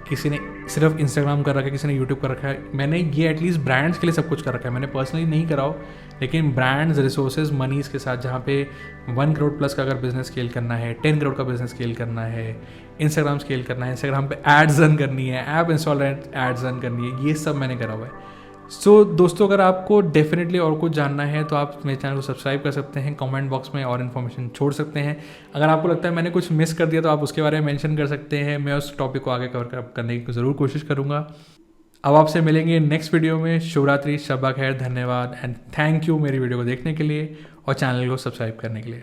किसी ने सिर्फ इंस्टाग्राम कर रखा है, किसी ने यूट्यूब कर रखा है, मैंने ये एटलीस्ट ब्रांड्स के लिए सब कुछ कर रखा है। मैंने पर्सनली नहीं करा हो, लेकिन ब्रांड्स, रिसोर्सेज, मनीज़ के साथ, जहाँ पे 1 करोड़ प्लस का अगर बिजनेस स्केल करना है, 10 करोड़ का बिजनेस स्केल करना है, इंस्टाग्राम स्केल करना है, इंस्टाग्राम पे एड्स रन करनी है, ऐप इंस्टॉल एड्स रन करनी है, ये सब मैंने करा हुआ है। सो दोस्तों अगर आपको डेफिनेटली और कुछ जानना है तो आप मेरे चैनल को सब्सक्राइब कर सकते हैं, कमेंट बॉक्स में और इन्फॉर्मेशन छोड़ सकते हैं। अगर आपको लगता है मैंने कुछ मिस कर दिया तो आप उसके बारे में मेंशन कर सकते हैं। मैं उस टॉपिक को आगे कवर करने की ज़रूर कोशिश करूँगा। अब आपसे मिलेंगे नेक्स्ट वीडियो में। शिवरात्रि, शब्बा खैर, धन्यवाद एंड थैंक यू मेरी वीडियो को देखने के लिए और चैनल को सब्सक्राइब करने के लिए।